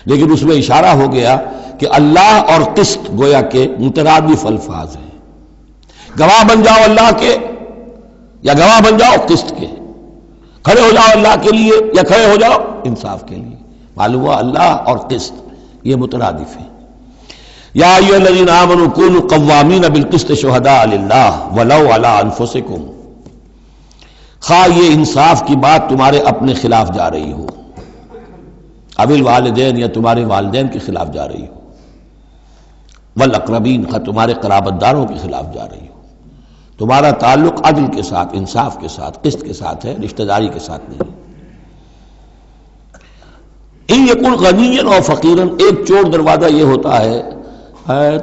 لیکن اس میں اشارہ ہو گیا کہ اللہ اور قسط گویا کہ مترادف الفاظ ہیں. گواہ بن جاؤ اللہ کے یا گواہ بن جاؤ قسط کے، کھڑے ہو جاؤ اللہ کے لیے یا کھڑے ہو جاؤ انصاف کے لیے. معلوم ہوا اللہ اور قسط یہ مترادف ہیں. یا ایھا الذین آمنوا کونوا قوامین بالقسط شہداء للہ ولو علی انفسکم. خواہ یہ انصاف کی بات تمہارے اپنے خلاف جا رہی ہو، اب الوالدین یا تمہارے والدین کے خلاف جا رہی ہو، والاقربین خواہ تمہارے قرابت داروں کے خلاف جا رہی ہو. تمہارا تعلق عدل کے ساتھ، انصاف کے ساتھ، قسط کے ساتھ ہے، رشتہ داری کے ساتھ نہیں. ان یکن غنیا اور فقیرا، ایک چور دروازہ یہ ہوتا ہے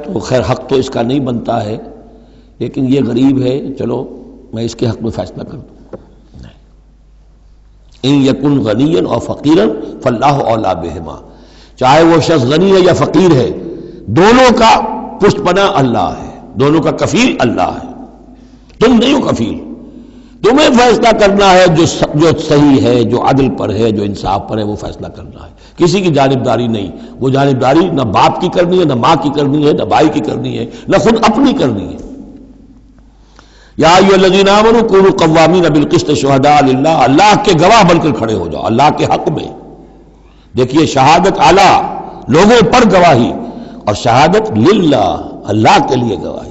تو خیر حق تو اس کا نہیں بنتا ہے، لیکن یہ غریب ہے، چلو میں اس کے حق میں فیصلہ کر دوں. ان یکن غنیا اور فقیرا فاللہ اولیٰ بہما. چاہے وہ شخص غنی ہے یا فقیر ہے، دونوں کا پشت پناہ اللہ ہے، دونوں کا کفیل اللہ ہے. تم نہیں ہو کفیل، تمہیں فیصلہ کرنا ہے جو صحیح ہے، جو عدل پر ہے، جو انصاف پر ہے، وہ فیصلہ کرنا ہے. کسی کی جانبداری نہیں. وہ جانبداری نہ باپ کی کرنی ہے، نہ ماں کی کرنی ہے، نہ بھائی کی کرنی ہے، نہ خود اپنی کرنی ہے. یا ایھا الذین آمنوا کونوا قوامین بالقسط شہداء للہ. اللہ کے گواہ بن کر کھڑے ہو جاؤ اللہ کے حق میں. دیکھیے شہادت اعلیٰ، لوگوں پر گواہی، اور شہادت للہ، اللہ کے لیے گواہی.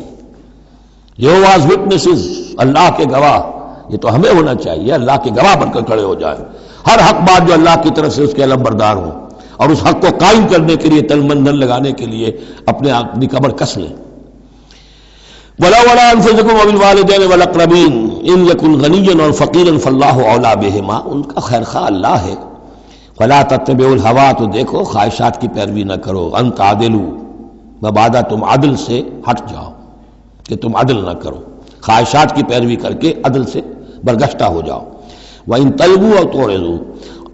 یہوہاز وٹنسز، اللہ کے گواہ. یہ تو ہمیں ہونا چاہیے، اللہ کے گواہ بن کر کھڑے ہو جائیں. ہر حق بات جو اللہ کی طرف سے اس کے علم بردار ہوں، اور اس حق کو قائم کرنے کے لیے تن من دھن لگانے کے لیے اپنی کمر کس لیں. وَلَوْ عَلَىٰ أَنفُسِكُمْ وَبِالْوَالِدَيْنِ وَالْأَقْرَبِينَ إِن يَكُنْ غَنِيًّا أَوْ فَقِيرًا فَاللَّهُ أَوْلَىٰ بِهِمَا. ان کا خیر خواہ اللہ ہے. فَلَا تَتَّبِعُوا الْهَوَىٰ، تو دیکھو خواہشات کی پیروی نہ کرو. أَن تَعْدِلُوا، مبادا تم عدل سے ہٹ جاؤ، کہ تم عدل نہ کرو، خواہشات کی پیروی کر کے عدل سے برگشتہ ہو جاؤ. وَإِن تَلْوُوا أَوْ تُعْرِضُوا،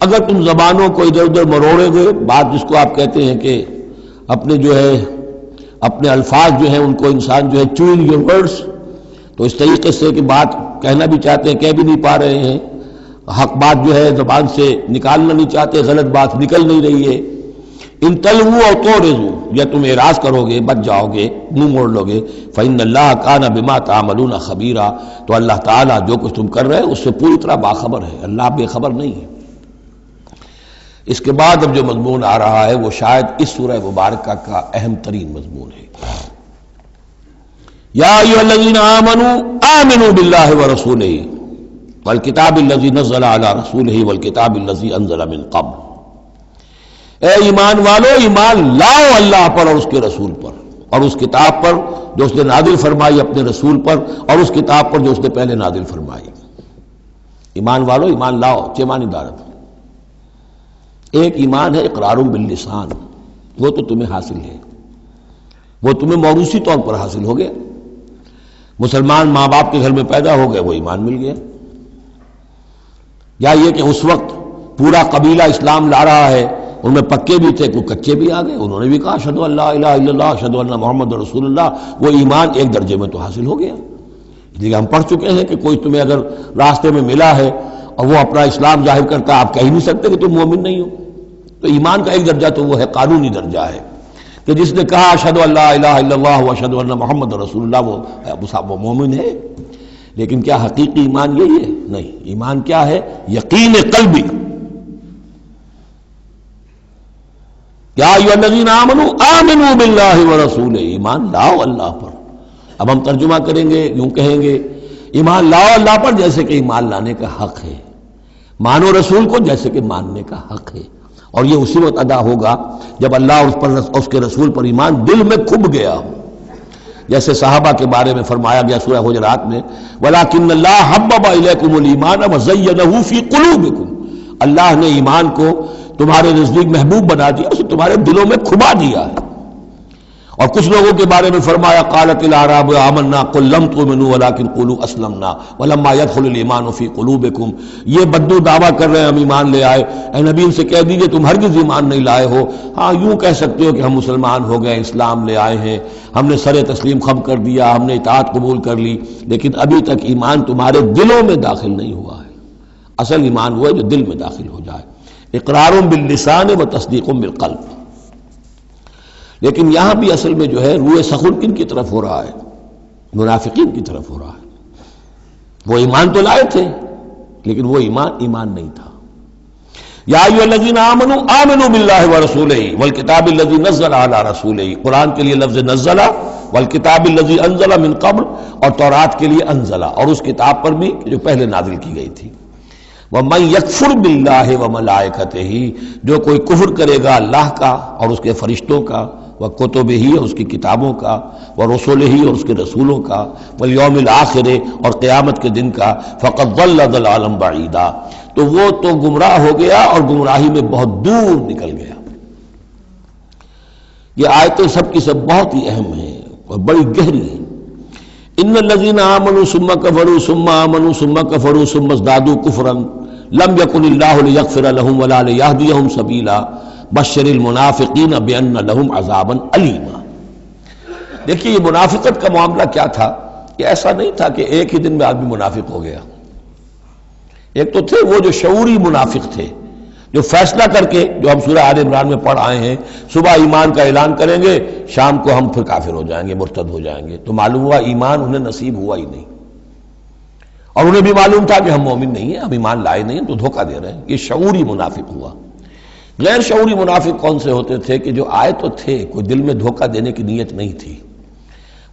اگر تم زبانوں کو ادھر ادھر مروڑے گے، بات جس کو آپ کہتے ہیں کہ اپنے الفاظ جو ہیں ان کو انسان جو ہے چوئنگ یور ورڈز، تو اس طریقے سے کہ بات کہنا بھی چاہتے ہیں کہہ بھی نہیں پا رہے ہیں، حق بات جو ہے زبان سے نکالنا نہیں چاہتے، غلط بات نکل نہیں رہی ہے. ان تلووا او تعرضوا، یا تم اعراض کرو گے، بچ جاؤ گے، منہ موڑ لو گے. فإن اللہ کان بما تعملون خبیرا، تو اللہ تعالیٰ جو کچھ تم کر رہے ہیں اس سے پوری طرح باخبر ہے، اللہ بے خبر نہیں ہے. اس کے بعد اب جو مضمون آ رہا ہے وہ شاید اس سورہ مبارکہ کا اہم ترین مضمون ہے. یا ایھا الذین آمنوا آمنوا باللہ ورسولہ والکتاب الذی نزل علی رسولہ والکتاب الذی انزل من قبل. اے ایمان والو، ایمان لاؤ اللہ پر اور اس کے رسول پر، اور اس کتاب پر جو اس نے نازل فرمائی اپنے رسول پر، اور اس کتاب پر جو اس نے پہلے نازل فرمائی. ایمان والو، ایمان لاؤ، چھ معنی دارت. ایک ایمان ہے اقرار باللسان، وہ تو تمہیں حاصل ہے، وہ تمہیں موروثی طور پر حاصل ہو گیا. مسلمان ماں باپ کے گھر میں پیدا ہو گئے، وہ ایمان مل گیا. یا یہ کہ اس وقت پورا قبیلہ اسلام لا رہا ہے، ان میں پکے بھی تھے، کوئی کچے بھی آ گئے، انہوں نے بھی کہا اشہدو ان لا الہ الا اللہ اشہد ان محمد رسول اللہ. وہ ایمان ایک درجے میں تو حاصل ہو گیا. لیکن ہم پڑھ چکے ہیں کہ کوئی تمہیں اگر راستے میں ملا ہے اور وہ اپنا اسلام ظاہر کرتا ہے، آپ کہہ نہیں سکتے کہ تم مومن نہیں ہو. تو ایمان کا ایک درجہ تو وہ ہے، قانونی درجہ ہے، کہ جس نے کہا اشہد ان لا الہ الا اللہ واشہد ان محمد رسول اللہ، وہ مومن ہے. لیکن کیا حقیقی ایمان یہی ہے؟ نہیں. ایمان کیا ہے؟ یقین قلبی. یا ایھا الذین آمنوا آمنوا باللہ ورسولہ، ایمان لاؤ اللہ پر. اب ہم ترجمہ کریں گے، یوں کہیں گے ایمان لاؤ اللہ پر جیسے کہ ایمان لانے کا حق ہے، مانو رسول کو جیسے کہ ماننے کا حق ہے. اور یہ اسی وقت ادا ہوگا جب اللہ اور اس کے رسول پر ایمان دل میں کھب گیا ہو. جیسے صحابہ کے بارے میں فرمایا گیا سورہ حجرات میں، وَلَٰكِنَّ اللَّهَ حَبَّبَ إِلَيْكُمُ الْإِيمَانَ وَزَيَّنَهُ فِي قُلُوبِكُمْ. اللہ نے ایمان کو تمہارے نزدیک محبوب بنا دیا، اسے تمہارے دلوں میں کھبا دیا ہے. اور کچھ لوگوں کے بارے میں فرمایا قالت الاعراب آمنا قل لم تؤمنوا ولكن قولوا اسلمنا ولما يدخل الايمان في قلوبكم، یہ بدو دعویٰ کر رہے ہیں ہم ایمان لے آئے. اے نبی ان سے کہہ دیجئے تم ہرگز ایمان نہیں لائے ہو. ہاں یوں کہہ سکتے ہو کہ ہم مسلمان ہو گئے، اسلام لے آئے ہیں، ہم نے سر تسلیم خم کر دیا، ہم نے اطاعت قبول کر لی، لیکن ابھی تک ایمان تمہارے دلوں میں داخل نہیں ہوا ہے. اصل ایمان وہ ہے جو دل میں داخل ہو جائے، اقرار باللسان و تصدیق بالقلب. لیکن یہاں بھی اصل میں جو ہے روئے سخن کن کی طرف ہو رہا ہے؟ منافقین کی طرف ہو رہا ہے. وہ ایمان تو لائے تھے لیکن وہ ایمان نہیں تھا. یا ایھا الذین آمنوا آمنوا باللہ ورسولہ والکتاب الذی نزل علی رسولہ. قرآن کے لیے لفظ نزل، والکتاب الذی انزل من قبل، اور تورات کے لیے انزل، اور اس کتاب پر بھی جو پہلے نازل کی گئی تھی. وَمَن يَكْفُرْ بِاللَّهِ وَمَلَائِكَتِهِ، جو کوئی کفر کرے گا اللہ کا اور اس کے فرشتوں کا، وَكُتُبِهِ اور اس کی کتابوں کا، وَرُسُلِهِ اور اس کے رسولوں کا، وَالْيَوْمِ الْآخِرِ اور قیامت کے دن کا، فَقَدْ ضَلَّ ضَلَالًا بَعِيدًا، تو وہ تو گمراہ ہو گیا اور گمراہی میں بہت دور نکل گیا. یہ آیتیں سب کی سب بہت ہی اہم ہیں اور بڑی گہری ہیں. ان الذین آمنوا ثم کفروا ثم آمنوا ثم کفروا ثم ازدادوا کفرا لم یکن اللہ لیغفر لهم ولا لیہدیہم سبیلا بشر المنافقین بان لهم عذابا الیما. دیکھیے یہ منافقت کا معاملہ کیا تھا؟ یہ ایسا نہیں تھا کہ ایک ہی دن میں آدمی منافق ہو گیا. ایک تو تھے وہ جو شعوری منافق تھے، جو فیصلہ کر کے، جو ہم سورہ آل عمران میں پڑھ آئے ہیں، صبح ایمان کا اعلان کریں گے، شام کو ہم پھر کافر ہو جائیں گے، مرتد ہو جائیں گے. تو معلوم ہوا ایمان انہیں نصیب ہوا ہی نہیں، اور انہیں بھی معلوم تھا کہ ہم مومن نہیں ہیں، ہم ایمان لائے نہیں ہیں، تو دھوکہ دے رہے ہیں. یہ شعوری منافق ہوا. غیر شعوری منافق کون سے ہوتے تھے؟ کہ جو آئے تو تھے، کوئی دل میں دھوکہ دینے کی نیت نہیں تھی،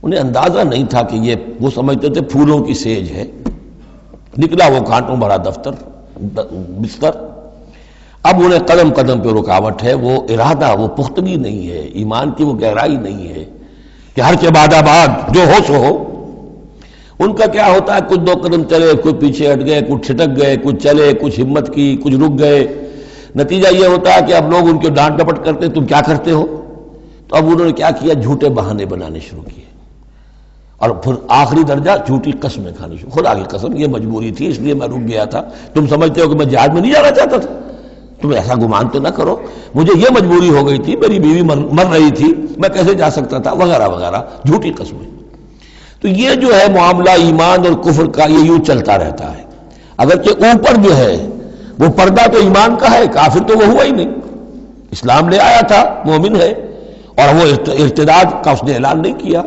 انہیں اندازہ نہیں تھا کہ یہ، وہ سمجھتے تھے پھولوں کی سیج ہے، نکلا وہ کانٹوں بھرا بستر. اب انہیں قدم قدم پہ رکاوٹ ہے، وہ ارادہ، وہ پختگی نہیں ہے، ایمان کی وہ گہرائی نہیں ہے کہ ہر کے بعد آباد جو ہو سو ہو. ان کا کیا ہوتا ہے، کچھ دو قدم چلے، کچھ پیچھے ہٹ گئے، کچھ چھٹک گئے، کچھ چلے، کچھ ہمت کی، کچھ رک گئے. نتیجہ یہ ہوتا ہے کہ اب لوگ ان کے ڈانٹ ڈپٹ کرتے تم کیا کرتے ہو. تو اب انہوں نے کیا کیا، جھوٹے بہانے بنانے شروع کیے، اور پھر آخری درجہ جھوٹی قسمیں کھانی شروع. خدا کی قسم یہ مجبوری تھی، اس لیے میں رک گیا تھا. تم سمجھتے ہو کہ میں جہاد میں نہیں جانا چاہتا تھا؟ تم ایسا گمان تو نہ کرو، مجھے یہ مجبوری ہو گئی تھی، میری بیوی مر رہی تھی، میں کیسے جا سکتا تھا، وغیرہ وغیرہ، جھوٹی قسمیں. تو یہ جو ہے معاملہ ایمان اور کفر کا، یہ یوں چلتا رہتا ہے. اگرچہ اوپر جو ہے وہ پردہ تو ایمان کا ہے، کافر تو وہ ہوا ہی نہیں، اسلام لے آیا تھا، مومن ہے، اور وہ ارتداد کا اس نے اعلان نہیں کیا.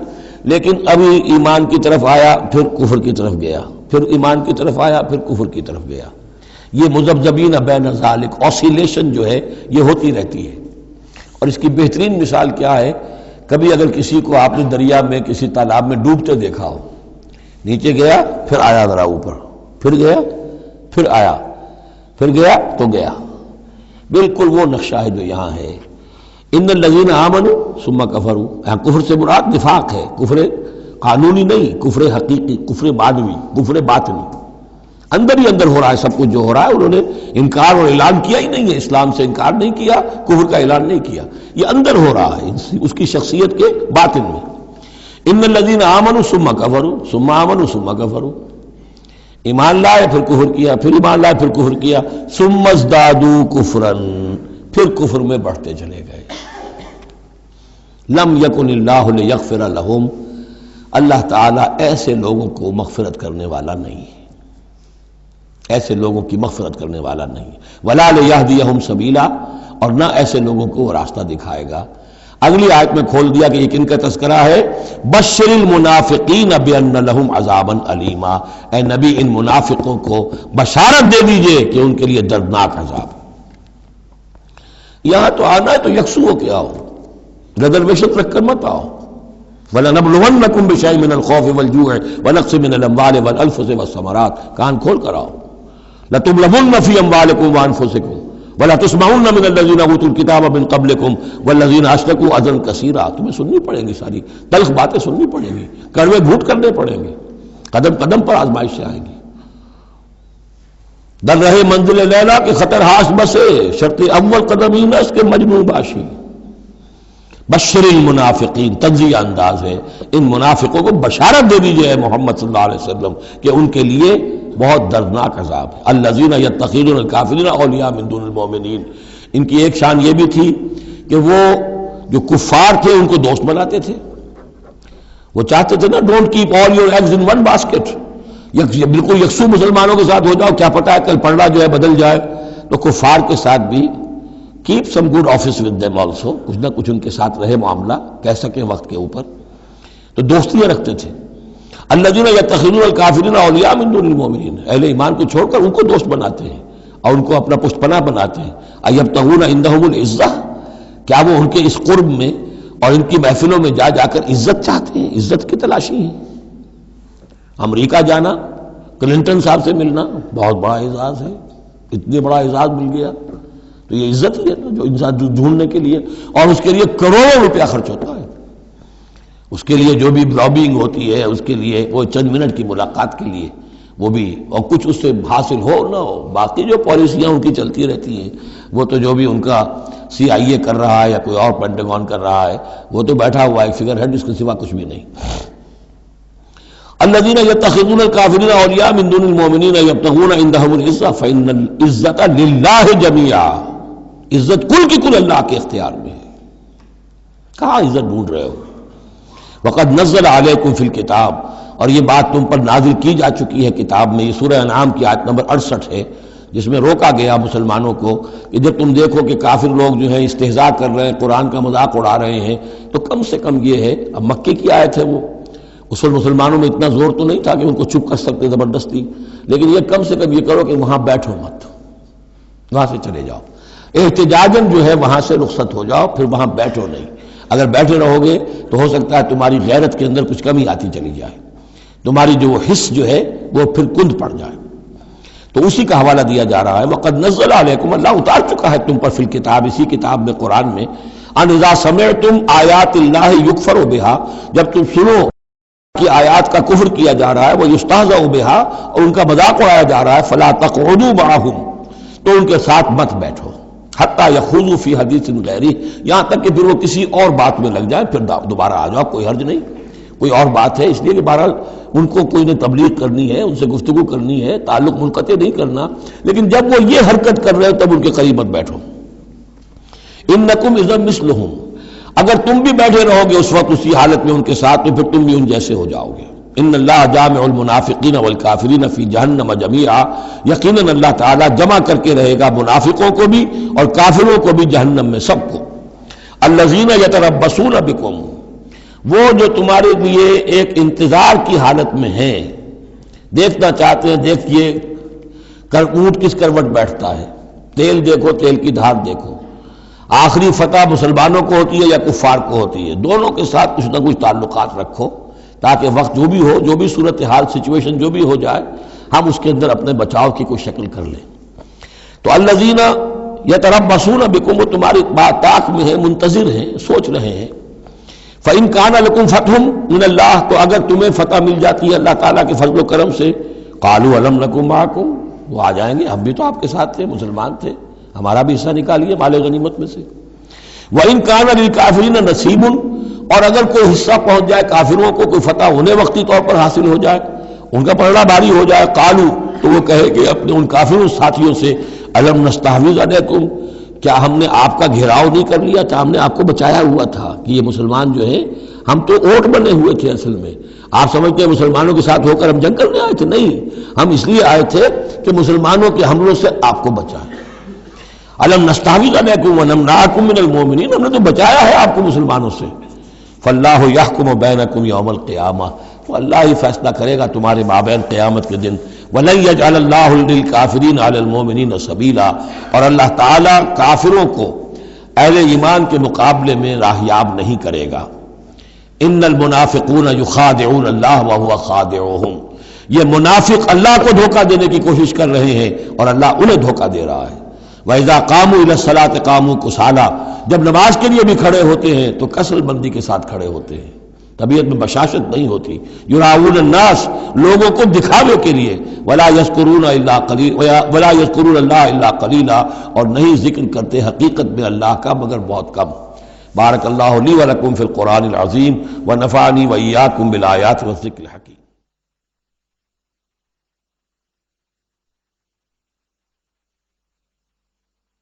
لیکن ابھی ایمان کی طرف آیا، پھر کفر کی طرف گیا، پھر ایمان کی طرف آیا، پھر کفر کی طرف گیا. یہ مذبذبین بین ذالک، اوسیلیشن جو ہے یہ ہوتی رہتی ہے. اور اس کی بہترین مثال کیا ہے، کبھی اگر کسی کو آپ نے دریا میں، کسی تالاب میں ڈوبتے دیکھا ہو، نیچے گیا پھر آیا ذرا اوپر، پھر گیا پھر آیا، پھر گیا تو گیا. بالکل وہ نقشہ ہے جو یہاں ہے. ان الذین آمنوا ثم کفروا، یہاں کفر سے مراد نفاق ہے، کفر قانونی نہیں، کفر حقیقی، کفر معنوی، کفر باطنی. اندر ہی اندر ہو رہا ہے سب کچھ جو ہو رہا ہے. انہوں نے انکار اور اعلان کیا ہی نہیں ہے، اسلام سے انکار نہیں کیا، کفر کا اعلان نہیں کیا، یہ اندر ہو رہا ہے اس کی شخصیت کے باطن میں. ان الذین آمنوا ثم کفروا ثم آمنوا ثم کفروا، ایمان لائے پھر کفر کیا، پھر ایمان لائے پھر کفر کیا. ثم ازدادوا کفرا، پھر کفر میں بڑھتے چلے گئے. لم یکن اللہ لیغفر لہم، اللہ تعالیٰ ایسے لوگوں کو مغفرت کرنے والا نہیں ہے، ایسے لوگوں کی مغفرت کرنے والا نہیں. ولا لیہدیہم سبیلا، اور نہ ایسے لوگوں کو وہ راستہ دکھائے گا. اگلی آیت میں کھول دیا کہ یہ کن کا تذکرہ ہے، بشر المنافقین بان لہم عذابا علیما، اے نبی ان منافقوں کو بشارت دے دیجئے کہ ان کے لیے دردناک عذاب. یہاں تو آنا ہے تو یکسو ہو کے آؤ، ریزرویشن رکھ کر مت آؤ. وَلَنَبْلُوَنَّكُمْ بِشَيْءٍ مِّنَ الْخَوْفِ وَالْجُوعِ وَنَقْصٍ مِّنَ الْأَمْوَالِ وَالْأَنفُسِ وَالثَّمَرَاتِ، کان کھول کر آؤ. لَتُبْلَوُنَّ فِي أَمْوَالِكُمْ وَأَنفُسِكُمْ وَلَتُسْمَعُنَّ مِنَ الَّذِينَ أُوتُوا الْكِتَابَ مِن قَبْلِكُمْ وَالَّذِينَ أَشْرَكُوا أَذًى كَثِيرًا. تمہیں سننی پڑیں گی، ساری تلخ باتیں سننی پڑیں گی، کڑوے گھونٹ کرنے پڑیں گے، قدم قدم پر آزمائشیں آئیں گی. در رہے منزل لیلا کے خطر ہاس بسے، شرط اول قدم ہی نس کے مجنون باشی. بشر المنافقین تنزیہ انداز ہے، ان منافقوں کو بشارت دے دیجیے محمد صلی اللہ علیہ وسلم کہ ان کے لیے بہت دردناک عذاب ہے۔ الذین یتخذون الکافرین اولیاء من دون المؤمنین، ان کی ایک شان یہ بھی تھی کہ وہ جو کفار تھے ان کو دوست بناتے تھے۔ وہ چاہتے تھے نا don't keep all your eggs in one basket, بالکل یکسو مسلمانوں کے ساتھ ہو جاؤ، کیا پتہ ہے کل پلڑا جو ہے بدل جائے۔ تو کفار کے ساتھ بھی keep some good office with them also, کچھ نہ کچھ ان کے ساتھ رہے معاملہ، کہہ سکیں وقت کے اوپر، تو دوستیاں رکھتے تھے۔ الذین یتخذون الکافرین اولیاء من دون المؤمنین، اہل ایمان کو چھوڑ کر ان کو دوست بناتے ہیں اور ان کو اپنا پشت پناہ بناتے ہیں۔ ایبتغون عندہم العزہ، کیا وہ ان کے اس قرب میں اور ان کی محفلوں میں جا جا کر عزت چاہتے ہیں، عزت کی تلاشی ہے۔ امریکہ جانا، کلنٹن صاحب سے ملنا بہت بڑا اعزاز ہے، اتنے بڑا اعزاز مل گیا تو یہ عزت ہی ہے نا جو انسان ڈھونڈنے کے لیے، اور اس کے لیے کروڑوں روپیہ خرچ ہوتا ہے، اس کے لیے جو بھی لابینگ ہوتی ہے، اس کے لیے وہ چند منٹ کی ملاقات کے لیے وہ بھی، اور کچھ اس سے حاصل ہو نہ ہو، باقی جو پالیسیاں ان کی چلتی رہتی ہیں وہ تو جو بھی ان کا CIA کر رہا ہے یا کوئی اور پینٹاگون کر رہا ہے وہ تو بیٹھا ہوا ہے فگر ہیڈ، اس کے سوا کچھ بھی نہیں۔ الذین یتخذون الکافرین اولیاء من دون المؤمنین یبتغون عندہم العزہ فإن العزۃ للہ جمیعا، عزت کل کی کل اللہ کے اختیار میں ہے۔ کہاں عزت ڈھونڈ رہے ہو؟ وقد نزل علیکم فی الکتاب، اور یہ بات تم پر نازل کی جا چکی ہے کتاب میں، یہ سورہ انعام کی آیت نمبر 68 ہے، جس میں روکا گیا مسلمانوں کو کہ جب تم دیکھو کہ کافر لوگ جو ہیں استہزاء کر رہے ہیں، قرآن کا مذاق اڑا رہے ہیں، تو کم سے کم یہ ہے، اب مکے کی آیت ہے وہ، اس وقت مسلمانوں میں اتنا زور تو نہیں تھا کہ ان کو چپ کر سکتے زبردستی، لیکن یہ کم سے کم یہ کرو کہ وہاں بیٹھو مت، وہاں سے چلے جاؤ، احتجاجاً جو ہے وہاں سے رخصت ہو جاؤ، پھر وہاں بیٹھو نہیں۔ اگر بیٹھے رہو گے تو ہو سکتا ہے تمہاری غیرت کے اندر کچھ کمی آتی چلی جائے، تمہاری جو حس جو ہے وہ پھر کند پڑ جائے۔ تو اسی کا حوالہ دیا جا رہا ہے، وقد نزل علیکم، اللہ اتار چکا ہے تم پر فی الکتاب، اسی کتاب میں قرآن میں، ان اذا سمعتم آیات اللہ یکفر بہا، جب تم سنو کہ آیات کا کفر کیا جا رہا ہے، وہ یستہزأ بہا، اور ان کا مذاق اڑایا جا رہا ہے، فلا تقعدوا معہم، تو ان کے ساتھ مت بیٹھو، حتی یخوضوا فی حدیث غیرہ، یہاں تک کہ پھر وہ کسی اور بات میں لگ جائے، پھر دوبارہ آ جاؤ، کوئی حرج نہیں، کوئی اور بات ہے، اس لیے کہ بہرحال ان کو کوئی نے تبلیغ کرنی ہے، ان سے گفتگو کرنی ہے، تعلق منقطع نہیں کرنا، لیکن جب وہ یہ حرکت کر رہے ہو تب ان کے قریب مت بیٹھو۔ انکم اذا مثلہم، اگر تم بھی بیٹھے رہو گے اس وقت اسی حالت میں ان کے ساتھ، تو پھر تم بھی ان جیسے ہو جاؤ گے۔ ان اللہ جامع المنافقین والکافرین فی جہنم جمیعا، یقیناً اللہ تعالیٰ جمع کر کے رہے گا منافقوں کو بھی اور کافروں کو بھی جہنم میں، سب کو۔ الذین یتربصون بکم، وہ جو تمہارے لیے ایک انتظار کی حالت میں ہیں، دیکھنا چاہتے ہیں، دیکھیے اونٹ کس کروٹ بیٹھتا ہے، تیل دیکھو، تیل کی دھار دیکھو، آخری فتح مسلمانوں کو ہوتی ہے یا کفار کو ہوتی ہے، دونوں کے ساتھ کچھ نہ کچھ تعلقات رکھو، تاکہ وقت جو بھی ہو، جو بھی صورتحال سچویشن جو بھی ہو جائے، ہم اس کے اندر اپنے بچاؤ کی کوئی شکل کر لیں۔ تو الذین یتربصون بکم، وہ تمہاری بات طاق میں ہے، منتظر ہیں، سوچ رہے ہیں۔ فَإِن كَانَ لَكُمْ فَتْحٌ مِّنَ اللَّهِ، تو اگر تمہیں فتح مل جاتی ہے اللہ تعالیٰ کے فضل و کرم سے، قَالُوا أَلَمْ نَكُن مَّعَكُمْ، وہ آ جائیں گے، ہم بھی تو آپ کے ساتھ تھے، مسلمان تھے، ہمارا بھی حصہ نکالیے مال غنیمت میں سے۔ وَإِن كَانَ لِلْكَافِرِينَ نَصِيبٌ، اور اگر کوئی حصہ پہنچ جائے کافروں کو، کوئی فتح انہیں وقتی طور پر حاصل ہو جائے، ان کا پلڑا بھاری ہو جائے، قالوا، تو وہ کہے کہ اپنے ان کافروں ساتھیوں سے، أَلَمْ نَسْتَحْوِذْ عَلَيْكُمْ، کیا ہم نے آپ کا گھیراؤ نہیں کر لیا تھا، ہم نے آپ کو بچایا ہوا تھا کہ یہ مسلمان جو ہیں، ہم تو اوٹ بنے ہوئے تھے اصل میں، آپ سمجھتے ہیں مسلمانوں کے ساتھ ہو کر ہم جنگ کرنے آئے تھے، نہیں، ہم اس لیے آئے تھے کہ مسلمانوں کے حملوں سے آپ کو بچائیں۔ أَلَمْ نَسْتَحْوِذْ عَلَيْكُمْ وَنَمْنَعْكُمْ مِنَ الْمُؤْمِنِينَ، ہم نے تو بچایا ہے آپ کو مسلمانوں سے۔ فَاللَّهُ يَحْكُمُ بَيْنَكُمْ يَوْمَ الْقِيَامَةِ، تو اللہ ہی فیصلہ کرے گا تمہارے مابین قیامت کے دن۔ وَلَن يَجْعَلَ اللَّهُ لِلْكَافِرِينَ عَلَى الْمُؤْمِنِينَ سَبِيلًا، اور اللہ تعالیٰ کافروں کو اہل ایمان کے مقابلے میں راہیاب نہیں کرے گا۔ ان المنافقون یخادعون اللہ وهو خادعهم، یہ منافق اللہ کو دھوکہ دینے کی کوشش کر رہے ہیں اور اللہ انہیں دھوکہ دے رہا ہے۔ وَإِذَا قَامُوا إِلَى الصَّلَاةِ قَامُوا كُسَالَىٰ، جب نماز کے لیے بھی کھڑے ہوتے ہیں تو کسل بندی کے ساتھ کھڑے ہوتے ہیں، طبیعت میں بشاشت نہیں ہوتی۔ یراؤون الناس، لوگوں کو دکھاوے کے لیے، وَلَا يَذْكُرُونَ إِلَّا قَلِيلًا وَلَا يَذْكُرُونَ اللَّهَ إِلَّا قَلِيلًا، اور نہیں ذکر کرتے حقیقت میں اللہ کا مگر بہت کم۔ بارک اللہ لی و لکم فی القرآن العظیم ونفعنی وإیاکم بالآیات والذکر الحکیم۔